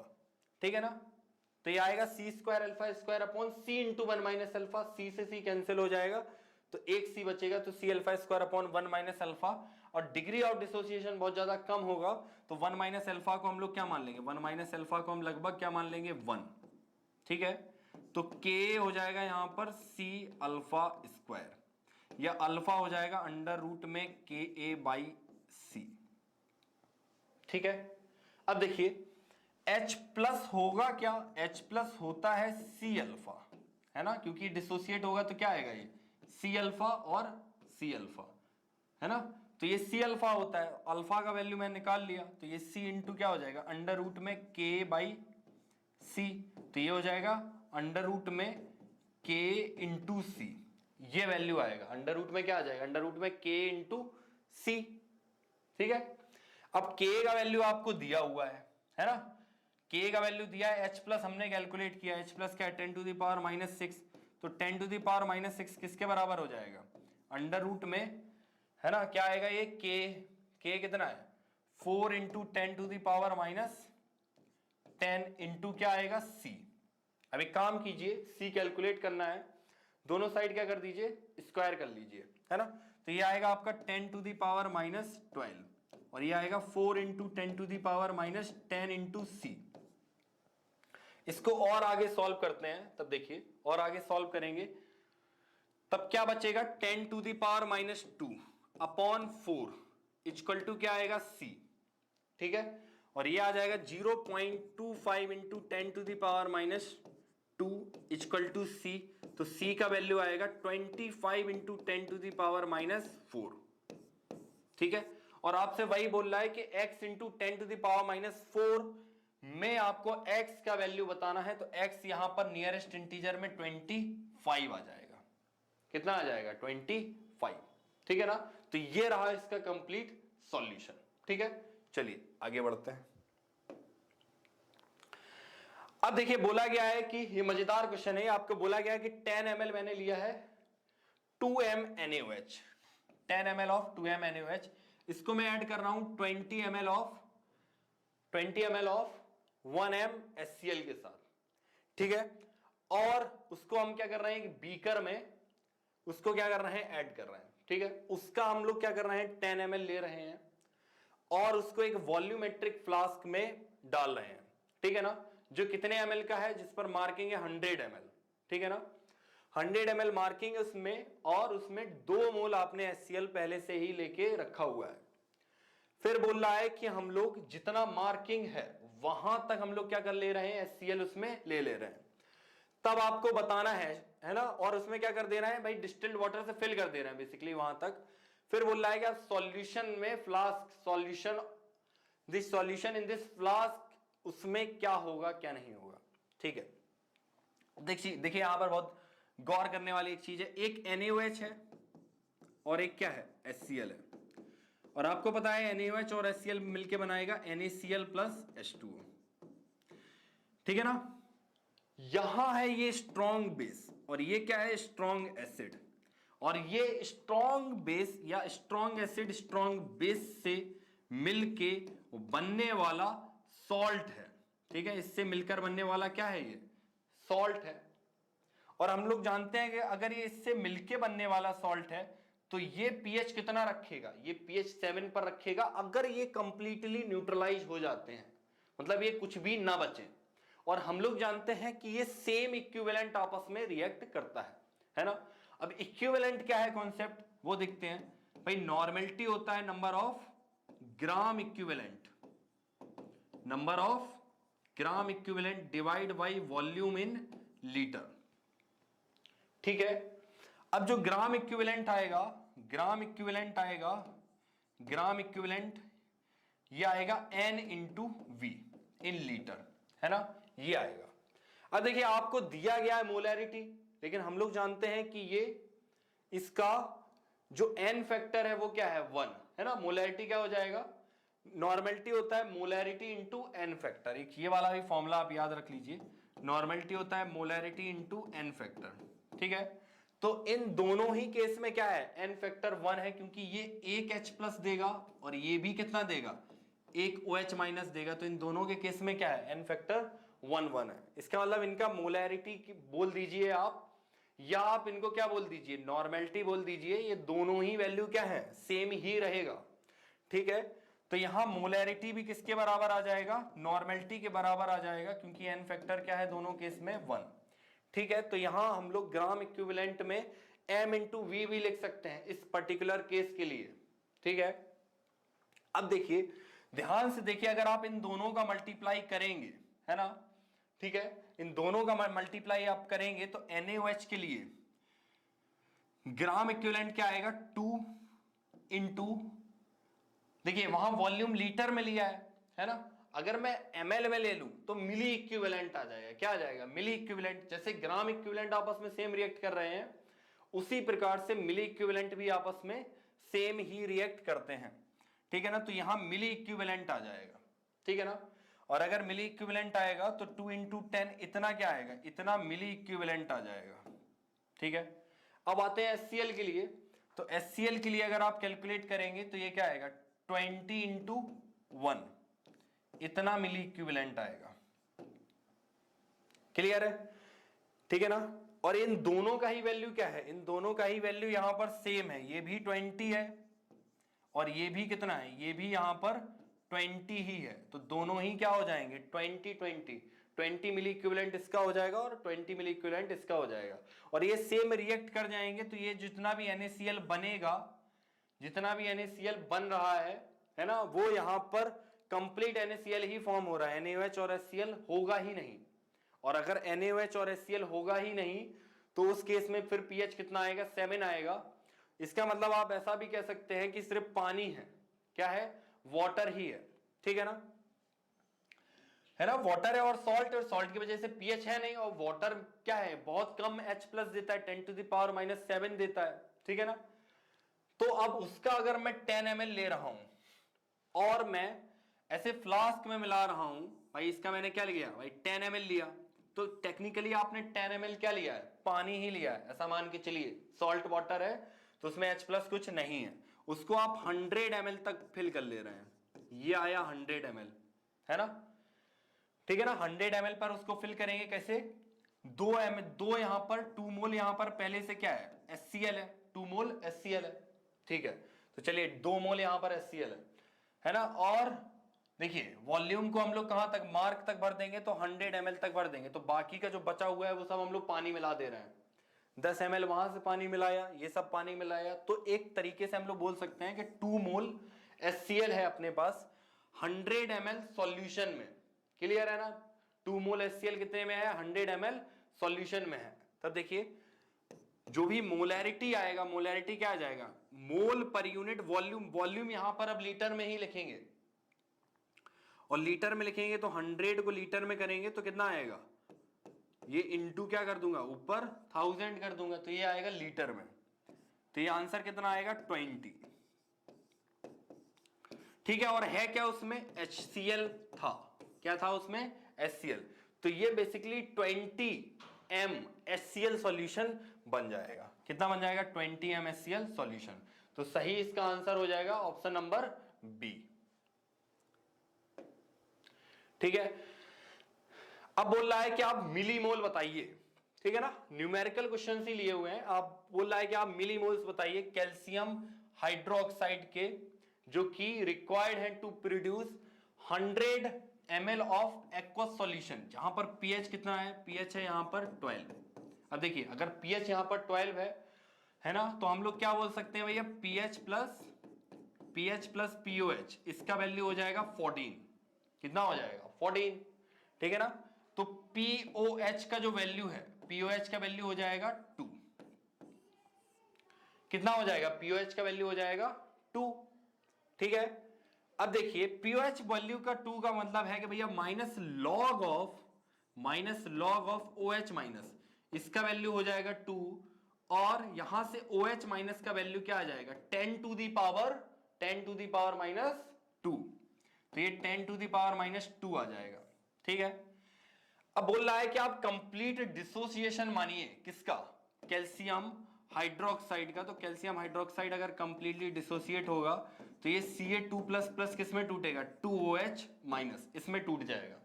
Speaker 1: ठीक है ना। तो ये आएगा C square alpha square upon C into 1 minus alpha, C से C कैंसिल हो जाएगा तो एक C बचेगा, तो C alpha square upon 1 minus alpha, और डिग्री ऑफ डिसोसिएशन बहुत ज्यादा कम होगा तो 1 माइनस अल्फा को हम लोग क्या मान लेंगे, 1 माइनस अल्फा को हम लगभग क्या मान लेंगे, 1, ठीक है। तो K हो जाएगा यहां पर C अल्फा स्क्वायर, या अल्फा हो जाएगा अंडर रूट में KA बाई C, ठीक है। अब देखिए H प्लस होगा क्या, H प्लस होता है C अल्फा, है ना, क्योंकि डिसोसिएट होगा तो क्या आएगा, ये C अल्फा और C अल्फा, है ना। तो ये C अल्फा होता है, अल्फा का वैल्यू मैंने निकाल लिया, तो ये C इंटू क्या हो जाएगा, अंडर रूट में K बाई C, तो ये हो जाएगा अंडर रूट में K इंटू C, ये वैल्यू आएगा, अंडर रूट में क्या आ जाएगा, अंडर रूट में K इंटू C, ठीक है। अब K का वैल्यू आपको दिया हुआ है ना, K का वैल्यू दिया है, H प्लस हमने कैलकुलेट किया, H प्लस क्या है 10 टू द पावर -6, तो 10 टू द पावर -6 किसके बराबर हो जाएगा, अंडर रूट में, है ना, क्या आएगा ये K कितना है 4 into 10 to the power -10 into क्या आएगा C। अब एक काम कीजिए, C कैलकुलेट करना है, दोनों साइड क्या कर दीजिए, स्क्वायर कर लीजिए, है ना, तो ये आएगा आपका 10 टू द पावर -12 और ये आएगा 4 into 10 to the power -10 into C। इसको और आगे सॉल्व करते हैं, तब देखिए और आगे सॉल्व करेंगे तब क्या बचेगा, 10 to the power -2 upon 4 equal to क्या आएगा C, ठीक है, और ये आ जाएगा 0.25 into 10 to the power -2 equal to C, तो C का वैल्यू आएगा 25 इंटू 10 टू द पावर -4, ठीक है। और आपसे वही बोल रहा है कि x into 10 to the power -4 में आपको x का वैल्यू बताना है, तो x यहां पर नियरेस्ट इंटीजर में 25 आ जाएगा, कितना आ जाएगा 25, ठीक है ना। तो ये रहा इसका कंप्लीट सॉल्यूशन, ठीक है। चलिए आगे बढ़ते हैं। अब देखिए बोला गया है कि ये मजेदार क्वेश्चन है, आपको बोला गया है कि 10 ml मैंने लिया है 2m NaOH, 10 ml of 2m NaOH, इसको मैं ऐड कर रहा हूं 20 ml ऑफ 1m HCl के साथ, ठीक है। और उसको हम क्या कर रहे हैं कि बीकर में उसको क्या कर रहे हैं, ऐड कर रहे हैं, ठीक है। उसका हम लोग क्या कर रहे हैं 10 ml ले रहे हैं और उसको एक वॉल्यूमेट्रिक फ्लास्क में डाल रहे हैं, ठीक है ना, जो कितने ml का है, जिस पर मार्किंग है 100 ml, ठीक है ना, 100 ml मार्किंग है उसमें, और उसमें 2 मोल आपने HCl पहले से ही लेके रखा हुआ है। फिर बोल रहा है कि हम लोग जितना मार्किंग है वहां तक हम लोग क्या कर ले रहे हैं, HCl उसमें ले रहे हैं। तब आपको बताना है ना, और उसमें क्या कर देना है भाई, डिस्टिल्ड वाटर से फिल कर दे रहे हैं बेसिकली वहां तक। फिर बोल रहा है कि आप सॉल्यूशन में flask this solution in this flask, उसमें क्या होगा क्या नहीं होगा, ठीक है। देखिए यहां पर बहुत गौर करने वाली एक चीज है, एक NaOH है और एक क्या है HCl है, और आपको पता है NaOH और HCl मिलके बनाएगा NaCl प्लस H2O, ठीक है ना। यहां है ये स्ट्रॉन्ग बेस और ये क्या है स्ट्रॉन्ग एसिड, और ये स्ट्रॉन्ग बेस या स्ट्रॉन्ग एसिड स्ट्रॉन्ग बेस से मिलके बनने वाला सॉल्ट है, ठीक है। इससे मिलकर बनने वाला क्या है, ये सॉल्ट है। और हम लोग जानते हैं कि अगर ये इससे मिलके बनने वाला सॉल्ट है तो ये pH कितना रखेगा, ये pH 7 पर रखेगा अगर ये कंप्लीटली न्यूट्रलाइज हो जाते हैं, मतलब ये कुछ भी ना बचे। और हम लोग जानते हैं कि ये सेम इक्विवेलेंट आपस में रिएक्ट करता है ना। अब इक्विवेलेंट क्या है कॉन्सेप्ट, वो देखते हैं भाई। नॉर्मेलिटी होता है number of gram equivalent, number of gram equivalent divide by volume in litre, ठीक है। अब जो ग्राम इक्विवेलेंट आएगा, ग्राम इक्विवेलेंट ये आएगा N into V in litre, है ना, ये आएगा। अब देखिए आपको दिया गया है मोलैरिटी, लेकिन हम लोग जानते हैं कि ये इसका जो N फैक्टर है वो क्या है 1, है ना। मोलैरिटी क्या हो जाएगा, नॉर्मेलिटी होता है मोलैरिटी इंटू N फैक्टर, एक ये वाला भी फॉर्मूला आप याद रख लीजिए, नॉर्मेलिटी होता है मोलैरिटी इंटू N फैक्टर, ठीक है। तो इन दोनों ही केस में क्या है N फैक्टर 1 है, क्योंकि ये एक H प्लस देगा और ये भी कितना देगा, एक OH माइनस देगा, तो इन दोनों के केस में क्या है N फैक्टर 1 है। इसका मतलब इनका मोलैरिटी बोल दीजिए आप, या आप इनको क्या बोल दीजिए, नॉर्मेलिटी बोल दीजिए, ये दोनों ही वैल्यू क्या है सेम ही रहेगा, ठीक है। तो यहां मोलैरिटी भी किसके बराबर आ जाएगा, नॉर्मेलिटी के बराबर आ जाएगा, क्योंकि N फैक्टर क्या है दोनों केस में 1, ठीक है। तो यहां हम लोग ग्राम इक्विवेलेंट में M इंटू V भी लिख सकते हैं इस पर्टिकुलर केस के लिए, ठीक है। अब देखिए ध्यान से देखिए, अगर आप इन दोनों का मल्टीप्लाई करेंगे, है ना, ठीक है, इन दोनों का मल्टीप्लाई आप करेंगे तो NaOH के लिए ग्राम इक्विवेलेंट क्या आएगा 2 इंटू, देखिए वहां वॉल्यूम लीटर में लिया है ना, अगर मैं ml में ले लूं तो मिली इक्विवेलेंट आ जाएगा, क्या आ जाएगा मिली इक्विवेलेंट। जैसे ग्राम इक्विवेलेंट आपस में सेम रिएक्ट कर रहे हैं, उसी प्रकार से मिली इक्विवेलेंट भी आपस में सेम ही रिएक्ट करते हैं, ठीक है ना। तो यहां मिली इक्विवेलेंट आ जाएगा, ठीक है ना। और अगर मिली इक्विवेलेंट आएगा तो 2 × 10 इतना क्या आएगा, इतना मिली इक्विवेलेंट आ जाएगा, ठीक है। अब आते हैं HCl के लिए। तो HCl के लिए अगर आप कैलकुलेट करेंगे तो ये क्या आएगा, 20 × 1 इतना मिली इक्विवेलेंट आएगा। क्लियर है, ठीक है ना। और इन दोनों का ही वैल्यू क्या है, इन दोनों का ही वैल्यू यहां पर सेम है, ये भी 20 है और ये भी कितना है, ये भी यहां पर 20 ही है। तो दोनों ही क्या हो जाएंगे, 20 मिली इक्विवेलेंट इसका हो जाएगा और 20 मिली इक्विवेलेंट इसका हो जाएगा। और ये सेम रिएक्ट कर जाएंगे तो ये जितना भी NaCl बनेगा, जितना भी NaCl बन रहा है ना, वो यहां पर कंप्लीट NaCl ही फॉर्म हो रहा है, NaOH और HCl होगा ही नहीं। और अगर NaOH और HCl होगा ही नहीं तो उस केस में फिर pH कितना आएगा, 7 आएगा। इसका मतलब आप ऐसा भी कह सकते हैं कि सिर्फ पानी है, क्या है, वाटर ही है, ठीक है ना, वाटर है और सॉल्ट की वजह से pH है नहीं, और वाटर क्या है, बहुत कम H+ देता है, 10⁻⁻7 देता है, ठीक है ना। तो अब उसका अगर मैं 10 ml ले रहा हूं और मैं ऐसे फ्लास्क में मिला रहा हूं, भाई इसका मैंने क्या लिया भाई, 10 ml लिया, तो टेक्निकली आपने 10 ml क्या लिया है, पानी ही लिया है, ऐसा मान के चलिए। सॉल्ट वाटर है तो उसमें H+ कुछ नहीं है, उसको आप 100 ml तक फिल कर ले रहे हैं, ये आया 100 ml, है ना, ठीक है ना। 100 ml पर उसको फिल करेंगे कैसे, 2 यहां पर 2 मोल यहां पर पहले से क्या है, HCl है, 2 मोल HCl है, ठीक है। तो चलिए 2 मोल यहां पर HCl है ना। और देखिए वॉल्यूम को हम लोग कहां तक, मार्क तक भर देंगे, तो 100 ml तक भर देंगे, तो बाकी का जो बचा हुआ है वो सब हम लोग पानी मिला दे रहे हैं। 10 ml वहां से पानी मिलाया, ये सब पानी मिलाया, तो एक तरीके से हम लोग बोल सकते हैं कि 2 मोल HCl है अपने पास 100 ml सॉल्यूशन में। क्लियर है ना, 2 मोल HCl कितने में है, 100 ml सॉल्यूशन में है। तब देखिए जो भी मोलैरिटी आएगा, मोलैरिटी क्या आ जाएगा, मोल पर यूनिट वॉल्यूम, वॉल्यूम यहां पर अब लीटर में ही लिखेंगे, और लीटर में लिखेंगे तो 100 को लीटर में करेंगे तो कितना आएगा, ये इंटू क्या कर दूंगा, ऊपर 1000 कर दूंगा, तो ये आएगा लीटर में। तो ये आंसर कितना आएगा, 20, ठीक है। और है क्या उसमें, HCl था, क्या था उसमें, HCl। तो ये बेसिकली 20 m HCl सॉल्यूशन बन जाएगा। कितना बन जाएगा, 20 m HCl सॉल्यूशन। तो सही इसका आंसर हो जाएगा ऑप्शन नंबर बी, ठीक है। अब बोल रहा है कि आप मिलीमोल बताइए, ठीक है ना, न्यूमेरिकल क्वेश्चन ही लिए हुए हैं। आप बोल रहा है कि आप मिलीमोल्स बताइए कैल्शियम हाइड्रोक्साइड के, जो कि रिक्वायर्ड है to produce 100 ml of aqueous solution, जहां पर pH कितना है, pH है यहां पर 12। अब देखिए अगर pH यहां पर 12 है ना, तो हम लोग क्या बोल सकते हैं भैया, pH प्लस POH, इसका वैल्यू हो जाएगा 14। कितना हो जाएगा, 14, ठीक है ना। तो POH का जो वैल्यू है, POH का वैल्यू हो जाएगा 2। कितना हो जाएगा, POH का वैल्यू हो जाएगा 2, ठीक है। अब देखिए POH वैल्यू का 2 का मतलब है कि भैया minus log of OH minus, इसका वैल्यू हो जाएगा 2, और यहां से OH माइनस का वैल्यू क्या आ जाएगा, 10 टू दी पावर -2। तो ये 10 टू दी पावर -2 आ जाएगा, ठीक है। अब बोल रहा है कि आप कंप्लीट डिसोसिएशन मानिए, किसका, कैल्शियम हाइड्रोक्साइड का। तो कैल्शियम हाइड्रोक्साइड अगर कंप्लीटली डिसोसिएट होगा तो ये Ca2++ किस में टूटेगा, 2OH माइनस, इसमें टूट जाएगा,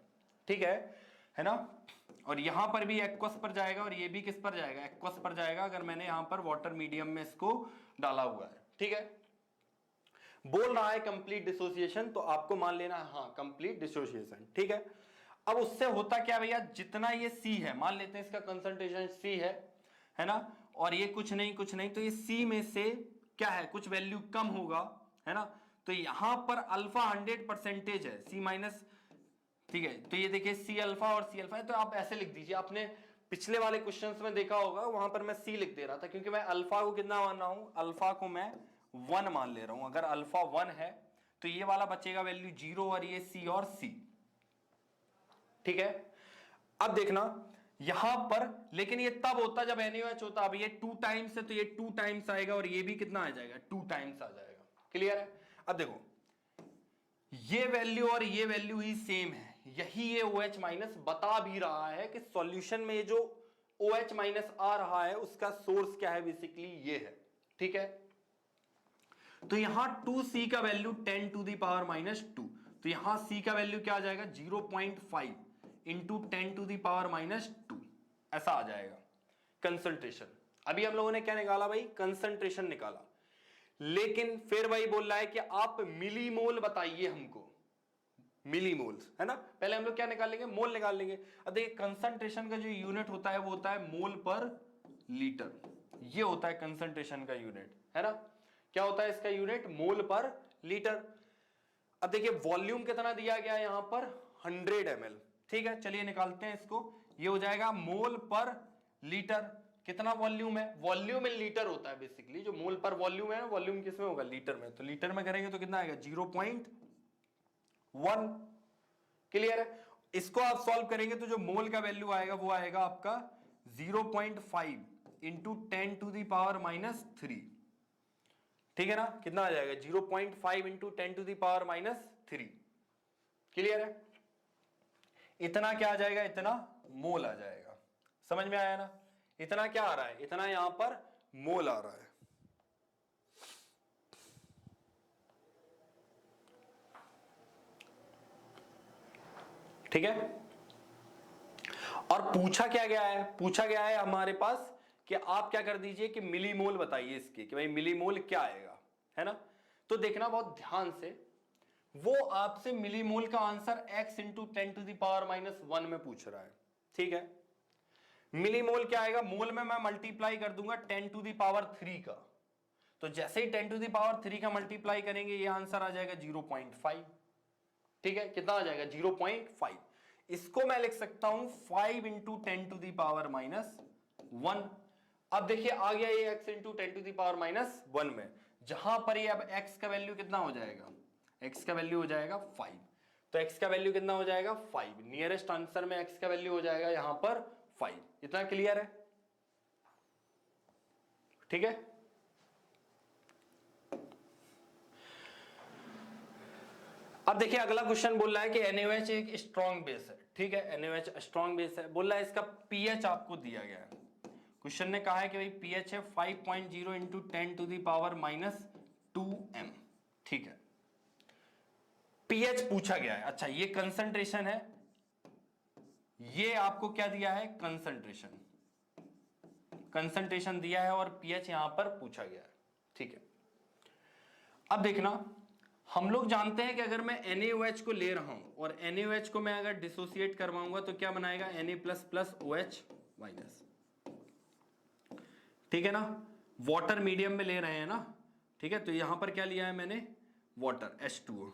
Speaker 1: ठीक है ना। और यहां पर भी एक्वस पर जाएगा और ये भी किस पर जाएगा, एक्वस पर जाएगा, अगर मैंने यहां पर वाटर मीडियम में इसको डाला हुआ है, ठीक है। बोल रहा है कंप्लीट डिसोसिएशन, तो आपको मान लेना है हाँ कंप्लीट डिसोसिएशन, ठीक है। अब उससे होता क्या भैया, जितना ये C है, मान लेते हैं इसका कंसंट्रेशन C है ना, और ये कुछ नहीं, तो ये C में से क्या है, कुछ वैल्यू कम होगा, है ना। तो यहां पर अल्फा 100% है, C-, ठीक है। तो ये देखिए C अल्फा और C अल्फा है, तो आप ऐसे लिख दीजिए। आपने पिछले वाले क्वेश्चंस में देखा होगा, वहां पर मैं C लिख दे रहा था, क्योंकि मैं अल्फा को कितना मान रहा हूं, अल्फा को मैं 1 मान ले रहा हूं। अगर अल्फा 1 है तो ये वाला बचेगा वैल्यू 0, और ये C और C, ठीक है। अब देखना यहां पर, लेकिन ये तब होता जब NaOH होता। अब ये 2 टाइम्स है तो ये 2 टाइम्स आएगा और ये भी कितना आ जाएगा, 2 टाइम्स आ जाएगा। क्लियर है? अब देखो ये वैल्यू और ये वैल्यू ही सेम है, यही ये OH माइनस बता भी रहा है कि सॉल्यूशन में ये जो OH माइनस आ रहा है उसका सोर्स क्या है, बेसिकली ये है। ठीक है, तो यहां 2C का value 10 to the power minus 2, तो यहां C का वैल्यू क्या आ जाएगा 0.5 into 10 to the power minus 2, ऐसा आ जाएगा कंसंट्रेशन। अभी हम लोगों ने क्या निकाला भाई, कंसंट्रेशन निकाला। लेकिन फिर वही बोल रहा है कि आप मिलीमोल बताइए हमको, मिलीमोल्स है ना। पहले हम लोग क्या निकाल लेंगे, मोल निकाल लेंगे। अब देखिए कंसंट्रेशन का जो यूनिट होता है वो होता है मोल पर लीटर, ये होता है कंसंट्रेशन का यूनिट, है ना। क्या होता है इसका यूनिट, मोल पर लीटर। अब देखिए वॉल्यूम कितना दिया गया है यहां पर 100 ml। ठीक है, चलिए निकालते हैं इसको। ये हो जाएगा मोल पर लीटर। कितना वॉल्यूम है, वॉल्यूम इन लीटर होता है बेसिकली, जो मोल पर वॉल्यूम है, वॉल्यूम किसमें होगा, लीटर में। तो लीटर में करेंगे तो कितना आएगा 0.1। क्लियर है? इसको आप सॉल्व करेंगे तो जो मोल का वैल्यू आएगा वो आएगा आपका 0.5 into 10 to the power minus 3। ठीक है ना, कितना आ जाएगा 0.5 into 10 to the power minus 3। Clear है? इतना क्या आ जाएगा, इतना मोल आ जाएगा। समझ में आया ना, इतना क्या आ रहा है, इतना यहां पर मोल आ रहा है। ठीक है, और पूछा क्या गया है, पूछा गया है हमारे पास कि आप क्या कर दीजिए कि मिलीमोल बताइए इसके, कि भाई मिलीमोल क्या आएगा, है ना। तो देखना बहुत ध्यान से, वो आपसे मिलीमोल का answer x into 10 to the power minus 1 में पूछ रहा है। ठीक है, मिलीमोल क्या आएगा, मोल में मैं मल्टीप्लाई कर दूंगा 10 टू दी पावर 3 का, तो जैसे ही 10 टू दी पावर 3 का मल्टीप्लाई करेंगे ये आंसर आ जाएगा 0.5। ठीक है, कितना आ जाएगा 0.5। इसको मैं लिख सकता हूं 5 into 10 to the power minus 1। अब देखिए आ गया ये x into 10 to the power minus 1 में, जहां पर ये अब x का वैल्यू कितना हो जाएगा, x का वैल्यू हो जाएगा 5। तो x का वैल्यू कितना हो जाएगा 5, नियरेस्ट आंसर में x का वैल्यू हो जाएगा यहां पर 5। इतना क्लियर है? ठीक है, अब देखिए अगला क्वेश्चन बोल रहा है कि NaOH एक स्ट्रॉन्ग बेस है। ठीक है, NaOH स्ट्रॉन्ग बेस है, बोल रहा है इसका pH आपको दिया गया है। क्वेश्चन ने कहा है कि भाई pH है 5.0 into 10 to the power minus 2m। ठीक है, pH पूछा गया है। अच्छा ये कंसंट्रेशन है, ये आपको क्या दिया है, कंसंट्रेशन, कंसंट्रेशन दिया है और pH यहां पर पूछा गया है। ठीक है, अब देखना हम लोग जानते हैं कि अगर मैं NaOH को ले रहा हूं और NaOH को मैं अगर डिसोसिएट करवाऊंगा तो क्या बनाएगा, Na plus plus OH minus. ठीक है ना, वाटर मीडियम में ले रहे हैं ना। ठीक है, तो यहां पर क्या लिया है मैंने, वाटर H2O।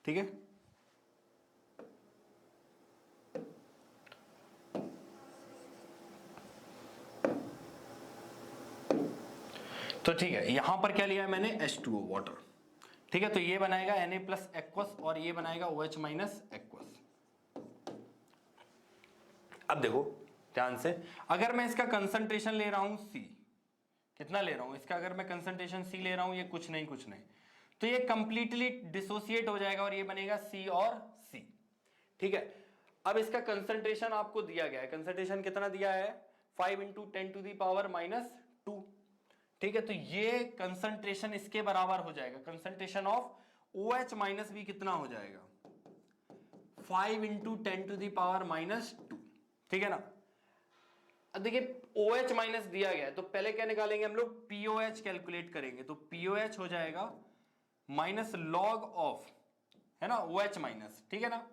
Speaker 1: ठीक है, तो ठीक है यहां पर क्या लिया है मैंने, H2O वाटर। ठीक है, तो ये बनाएगा Na प्लस एक्वस और ये बनाएगा OH माइनस एक्वस। अब देखो ध्यान से, अगर मैं इसका कंसंट्रेशन ले रहा हूं C, कितना ले रहा हूं इसका, अगर मैं कंसंट्रेशन C ले रहा हूं, ये कुछ नहीं कुछ नहीं, तो ये कंप्लीटली डिसोसिएट हो जाएगा और ये बनेगा C और C। ठीक है, अब इसका कंसंट्रेशन आपको दिया गया है, कंसंट्रेशन कितना दिया है 5 into 10 to the power minus 2। ठीक है, तो ये कंसंट्रेशन इसके बराबर हो जाएगा, कंसंट्रेशन ऑफ OH माइनस भी कितना हो जाएगा 5 into 10 to the power minus 2। ठीक है ना, अब देखिए OH माइनस दिया गया है तो पहले क्या निकालेंगे हम लोग, POH कैलकुलेट करेंगे, तो POH हो जाएगा माइनस लॉग ऑफ, है ना, OH माइनस। ठीक है ना,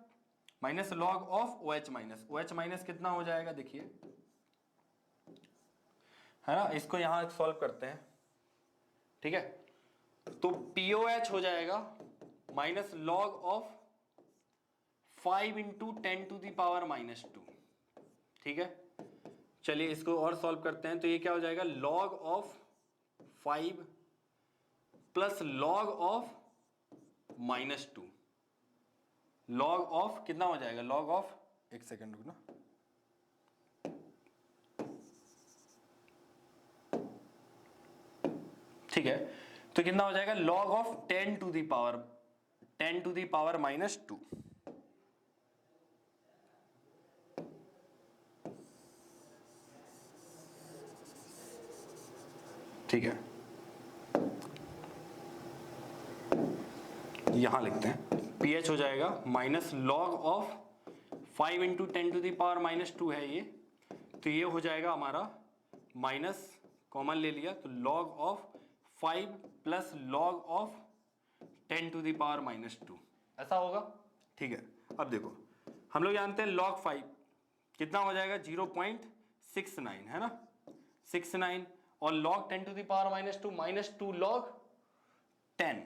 Speaker 1: minus log of OH minus. OH minus कितना हो जाएगा देखिए, है ना, इसको यहां सॉल्व करते हैं। ठीक है, तो POH हो जाएगा minus log of 5 into 10 to the power minus 2। ठीक है, चलिए इसको और सॉल्व करते हैं, तो ये क्या हो जाएगा, log of 5 plus log of minus 2, log of कितना हो जाएगा, लॉग ऑफ, एक सेकेंड रुकना, ठीक है, तो कितना हो जाएगा log of 10 to the power -2। ठीक है, यहां लिखते हैं pH हो जाएगा minus log of 5 into 10 to the power -2 है ये, तो ये हो जाएगा हमारा माइनस, कॉमन ले लिया तो log of 5 plus log of 10 to the power -2 ऐसा होगा। ठीक है, अब देखो हम लोग जानते हैं log 5 कितना हो जाएगा 0.69 है ना, 69, और log 10 to the power -2 log 10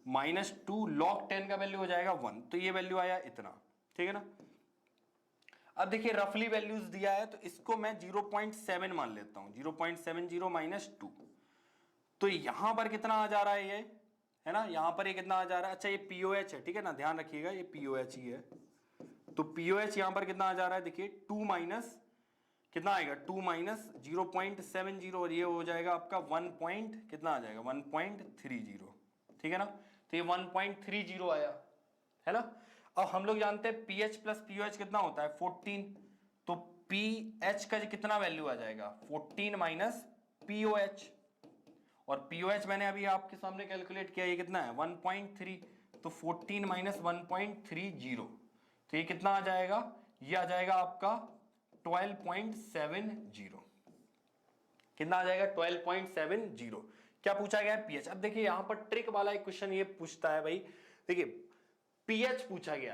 Speaker 1: -2 log 10 का वैल्यू हो जाएगा 1, तो ये वैल्यू आया इतना। ठीक है ना, अब देखिए रफली वैल्यूज दिया है तो इसको मैं 0.7 मान लेता हूं, 0.70 -2, तो यहां पर कितना आ जा रहा है ये, है ना, यहां पर ये कितना आ जा रहा है, अच्छा ये POH है, ठीक है ना, ध्यान रखिएगा ये POH ही है, तो POH यहां पर कितना आ जा रहा है, देखिए 2 माइनस कितना आएगा 2 माइनस 0.70, और ये हो जाएगा आपका 1 पॉइंट कितना आ जाएगा 1.30। ठीक है ना, तो ये 1.30 आया, है ना। अब हम लोग जानते हैं pH प्लस POH कितना होता है 14, तो pH का कितना वैल्यू आ जाएगा 14 माइनस POH, और POH मैंने अभी आपके सामने कैलकुलेट किया, ये कितना है 1.3, तो 14 माइनस 1.30, तो ये कितना आ जाएगा, ये आ जाएगा आपका 12.70, कितना आ जाएगा 12.70। क्या पूछा गया है pH। अब देखिए यहां पर ट्रिक वाला एक क्वेश्चन ये पूछता है भाई, देखिए pH पूछा गया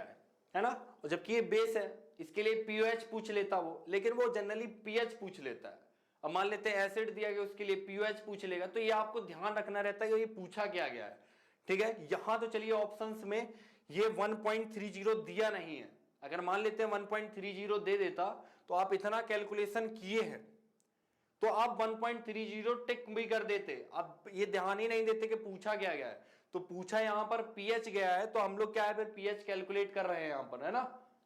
Speaker 1: है ना, और जबकि ये बेस है इसके लिए POH पूछ लेता वो, लेकिन वो जनरली pH पूछ लेता है। अब मान लेते हैं एसिड दिया गया उसके लिए POH पूछ लेगा, तो ये आपको ध्यान रखना रहता है कि ये पूछा क्या गया है। ठीक है, यहां तो चलिए ऑप्शंस में ये 1.30 दिया नहीं है, अगर मान लेते हैं 1.30 दे देता तो आप इतना कैलकुलेशन किए हैं तो आप 1.30 टिक भी कर देते, आप ये ध्यान ही नहीं देते कि पूछा क्या गया है, तो पूछा यहां पर pH गया है तो हम लोग क्या है फिर pH कैलकुलेट कर रहे हैं यहां पर, है ना।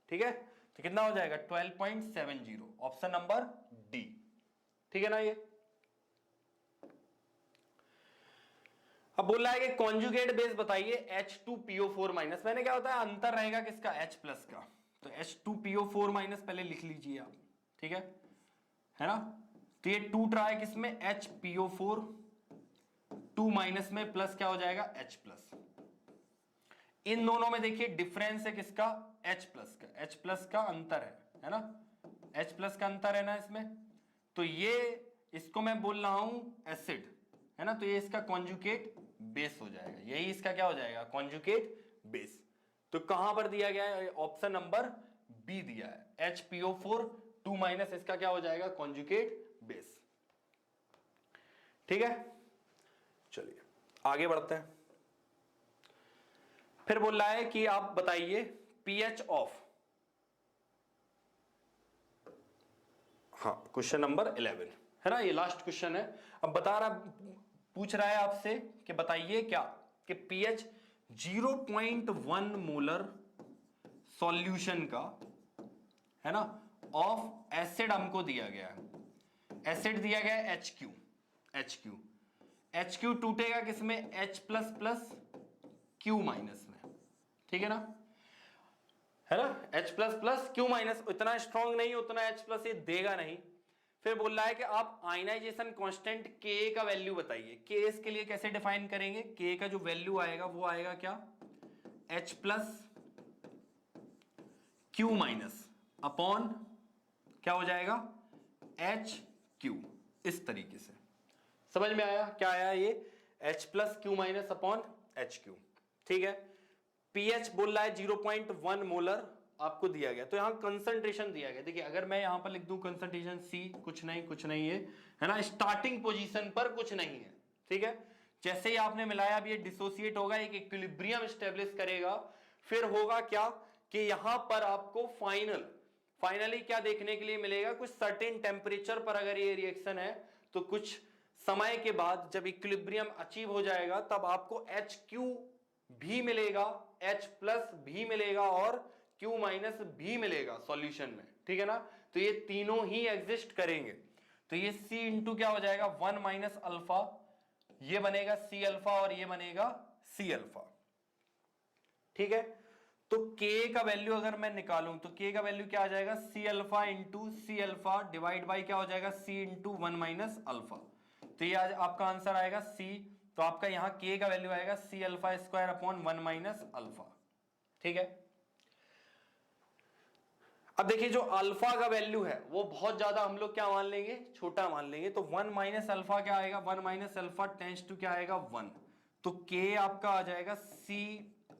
Speaker 1: ठीक है, तो कितना हो जाएगा 12.70, ऑप्शन नंबर डी। ठीक है ना, ये अब बोल रहा है कि कॉन्जुगेट बेस बताइए H2PO4-, मैंने क्या होता है अंतर रहेगा किसका H प्लस का, तो H2PO4- पहले लिख लीजिए आप, ठीक है ना, तो ये 2 ट्राई किसमें HPO4, 2 माइनस में प्लस क्या हो जाएगा H प्लस, इन दोनों में देखिए डिफरेंस है किसका H प्लस का, H प्लस का अंतर है ना, H प्लस का अंतर है ना इसमें, तो ये इसको मैं बोल रहा हूं एसिड, है ना, तो ये इसका कॉन्जुगेट बेस हो जाएगा, यही इसका क्या हो जाएगा कॉन्जुगेट बेस। तो कहां पर दिया गया है, ऑप्शन नंबर बी दिया है HPO4, 2 माइनस इसका क्या हो जाएगा कॉन्जुगेट बेस। ठीक है, चलिए आगे बढ़ते हैं। फिर बोल रहा है कि आप बताइए pH ऑफ, हाँ क्वेश्चन नंबर 11 है ना, ये लास्ट क्वेश्चन है। अब बता रहा पूछ रहा है आपसे कि बताइए क्या कि pH 0.1 मोलर सॉल्यूशन का, है ना, ऑफ एसिड हमको दिया गया है, एसिड दिया गया है HQ टूटेगा किसमें H plus plus Q minus में, ठीक है ना, H plus plus Q minus, इतना स्ट्रॉन्ग नहीं उतना H प्लस ये देगा नहीं। फिर बोल रहा है कि आप आयनाइजेशन कांस्टेंट Ka का वैल्यू बताइए, K इसके लिए कैसे डिफाइन करेंगे, K का जो वैल्यू आएगा वो आएगा क्या H plus Q minus upon क्या हो जाएगा HQ, इस तरीके से समझ में आया क्या आया, ये H plus Q minus upon HQ। ठीक है, pH बोल रहा है 0.1 मोलर आपको दिया गया, तो यहां कंसंट्रेशन दिया गया, देखिए अगर मैं यहां पर लिख दूं कंसंट्रेशन C, कुछ नहीं है ना, स्टार्टिंग पोजीशन पर कुछ नहीं है। ठीक है, जैसे ही आपने मिलाया अब ये डिसोसिएट होगा, एक इक्विलिब्रियम स्टेब्लिश करेगा, फिर होगा क्या कि यहां पर आपको फाइनली क्या देखने के लिए मिलेगा, कुछ सर्टेन टेम्परेचर पर अगर ये रिएक्शन है तो कुछ समय के बाद जब इक्विलिब्रियम अचीव हो जाएगा तब आपको HQ भी मिलेगा, H प्लस भी मिलेगा और Q माइनस भी मिलेगा सॉल्यूशन में। ठीक है ना, तो ये तीनों ही एग्जिस्ट करेंगे, तो ये C इंटू क्या हो जाएगा 1 माइनस अल्फा ये बनेगा सी अल्फा और ये बनेगा सी अल्फा। ठीक है, तो k का वैल्यू अगर मैं निकालूं तो k का वैल्यू क्या आ जाएगा, C alpha into C alpha divide by क्या हो जाएगा, c इंटू 1 माइनस अल्फा। तो ये आज आपका आंसर आएगा c। तो आपका यहां k का वैल्यू आएगा C alpha square upon 1 minus alpha. ठीक है, अब देखिए जो अल्फा का वैल्यू है वो बहुत ज्यादा हम लोग क्या मान लेंगे, छोटा मान लेंगे। तो 1 माइनस अल्फा क्या आएगा, 1 माइनस अल्फा टेंड्स टू क्या आएगा 1। तो k आपका आ जाएगा सी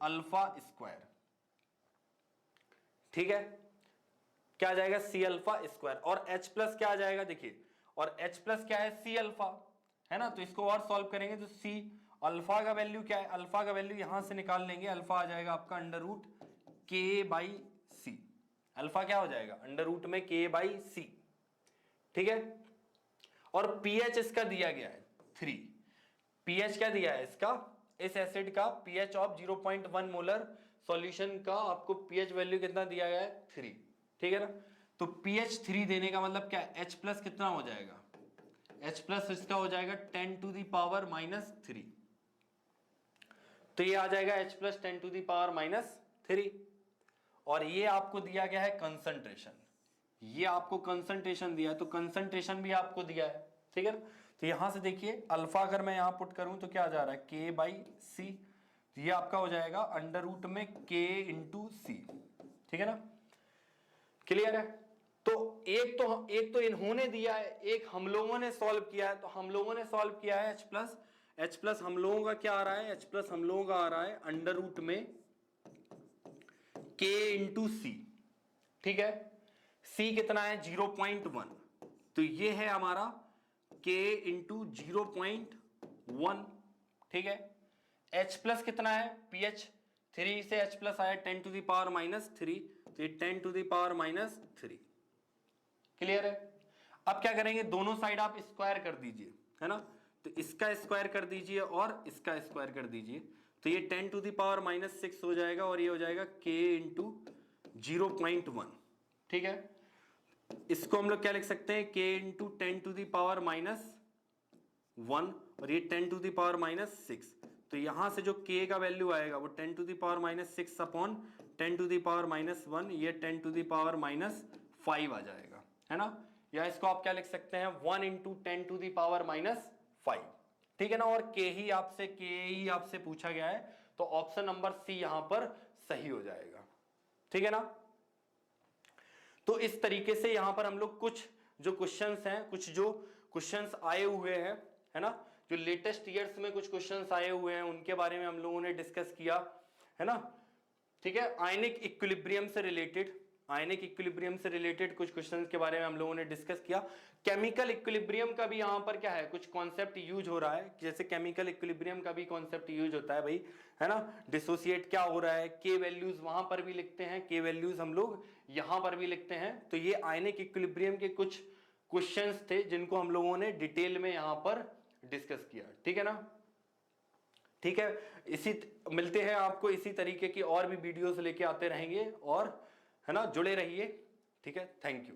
Speaker 1: अल्फा स्क्वायर। ठीक है, क्या आ जाएगा सी अल्फा स्क्वायर, और h प्लस क्या आ जाएगा देखिए, और h प्लस क्या है सी अल्फा, है ना। तो इसको और सॉल्व करेंगे तो सी अल्फा का वैल्यू क्या है, अल्फा का वैल्यू यहां से निकाल लेंगे, अल्फा आ जाएगा आपका अंडर रूट के बाई सी। अल्फा क्या हो जाएगा, अंडर रूट में के बाई सी। ठीक है, और पीएच इसका दिया गया है 3। पीएच क्या दिया है इसका, इस एसिड का पीएच ऑफ 0.1 मोलर सॉल्यूशन का आपको पीएच वैल्यू कितना दिया गया है 3। ठीक है ना, तो पीएच 3 देने का मतलब क्या है, एच प्लस कितना हो जाएगा, एच प्लस इसका हो जाएगा 10 टू दी पावर माइनस 3। तो ये आ जाएगा H plus 10 to the power minus 3। और ये आपको दिया गया है कंसंट्रेशन, ये आपको कंसंट्रेशन दिया है, तो कंसंट्रेशन भी आपको दिया है। ठीक है ना, तो यहां से देखिए अल्फा अगर मैं यहां पुट करूं तो क्या आ जा रहा है के बाई सी। तो ये आपका हो जाएगा अंडर रूट में के इंटू सी। ठीक है ना, क्लियर है। तो एक तो इन्होंने दिया है, एक हम लोगों ने सॉल्व किया है। तो हम लोगों ने सॉल्व किया है एच प्लस हम लोगों का क्या आ रहा है, एच प्लस हम लोगों का आ रहा है अंडर रूट में k इंटू सी। ठीक है, c कितना है 0.1, तो ये है हमारा k इंटू 0.1। ठीक है, h प्लस कितना है, pH 3 से h प्लस आया 10 टू दी पावर माइनस 3, तो ये 10 to the power minus 3। Clear है। अब क्या करेंगे, दोनों साइड आप स्क्वायर कर दीजिए, है ना। तो इसका स्क्वायर कर दीजिए और इसका स्क्वायर कर दीजिए, तो ये 10 टू दी पावर माइनस 6 हो जाएगा, और ये हो जाएगा k इंटू 0.1। ठीक है, इसको हम लोग क्या लिख सकते हैं, k into 10 to the power minus 1, और ये 10 टू दी पावर माइनस 6। तो यहां से जो k का वैल्यू आएगा वो 10 to the power minus 6 upon 10 to the power minus 1, ये 10 टू दी पावर माइनस 5 आ जाएगा, है ना। या इसको आप क्या लिख सकते हैं 1 into 10 to the power minus 5। ठीक है ना, और के ही आपसे पूछा गया है, तो ऑप्शन नंबर सी यहां पर सही हो जाएगा। ठीक है ना, तो इस तरीके से यहां पर हम लोग कुछ जो क्वेश्चंस हैं, कुछ जो क्वेश्चंस आए हुए हैं, है ना, जो लेटेस्ट ईयर्स में कुछ क्वेश्चंस आए हुए हैं उनके बारे में हम लोगों ने डिस्कस किया, है ना। ठीक है, आयनिक इक्विलिब्रियम से रिलेटेड कुछ क्वेश्चंस के बारे में हम लोगों ने डिस्कस किया। केमिकल इक्विलिब्रियम का भी यहां पर क्या है, कुछ कॉन्सेप्ट यूज हो रहा है, जैसे केमिकल इक्विलिब्रियम का भी कॉन्सेप्ट यूज होता है भाई, है ना। डिसोसिएट क्या हो रहा है, के वैल्यूज वहां पर भी लिखते हैं, के वैल्यूज हम लोग यहां पर भी लिखते हैं। तो ये आयनिक इक्विलिब्रियम के कुछ क्वेश्चंस थे जिनको हम लोगों ने डिटेल में यहां पर डिस्कस किया। ठीक है ना, ठीक है, मिलते हैं आपको इसी तरीके की और भी वीडियोस लेके आते रहेंगे, और है ना जुड़े रहिए। ठीक है, थैंक यू।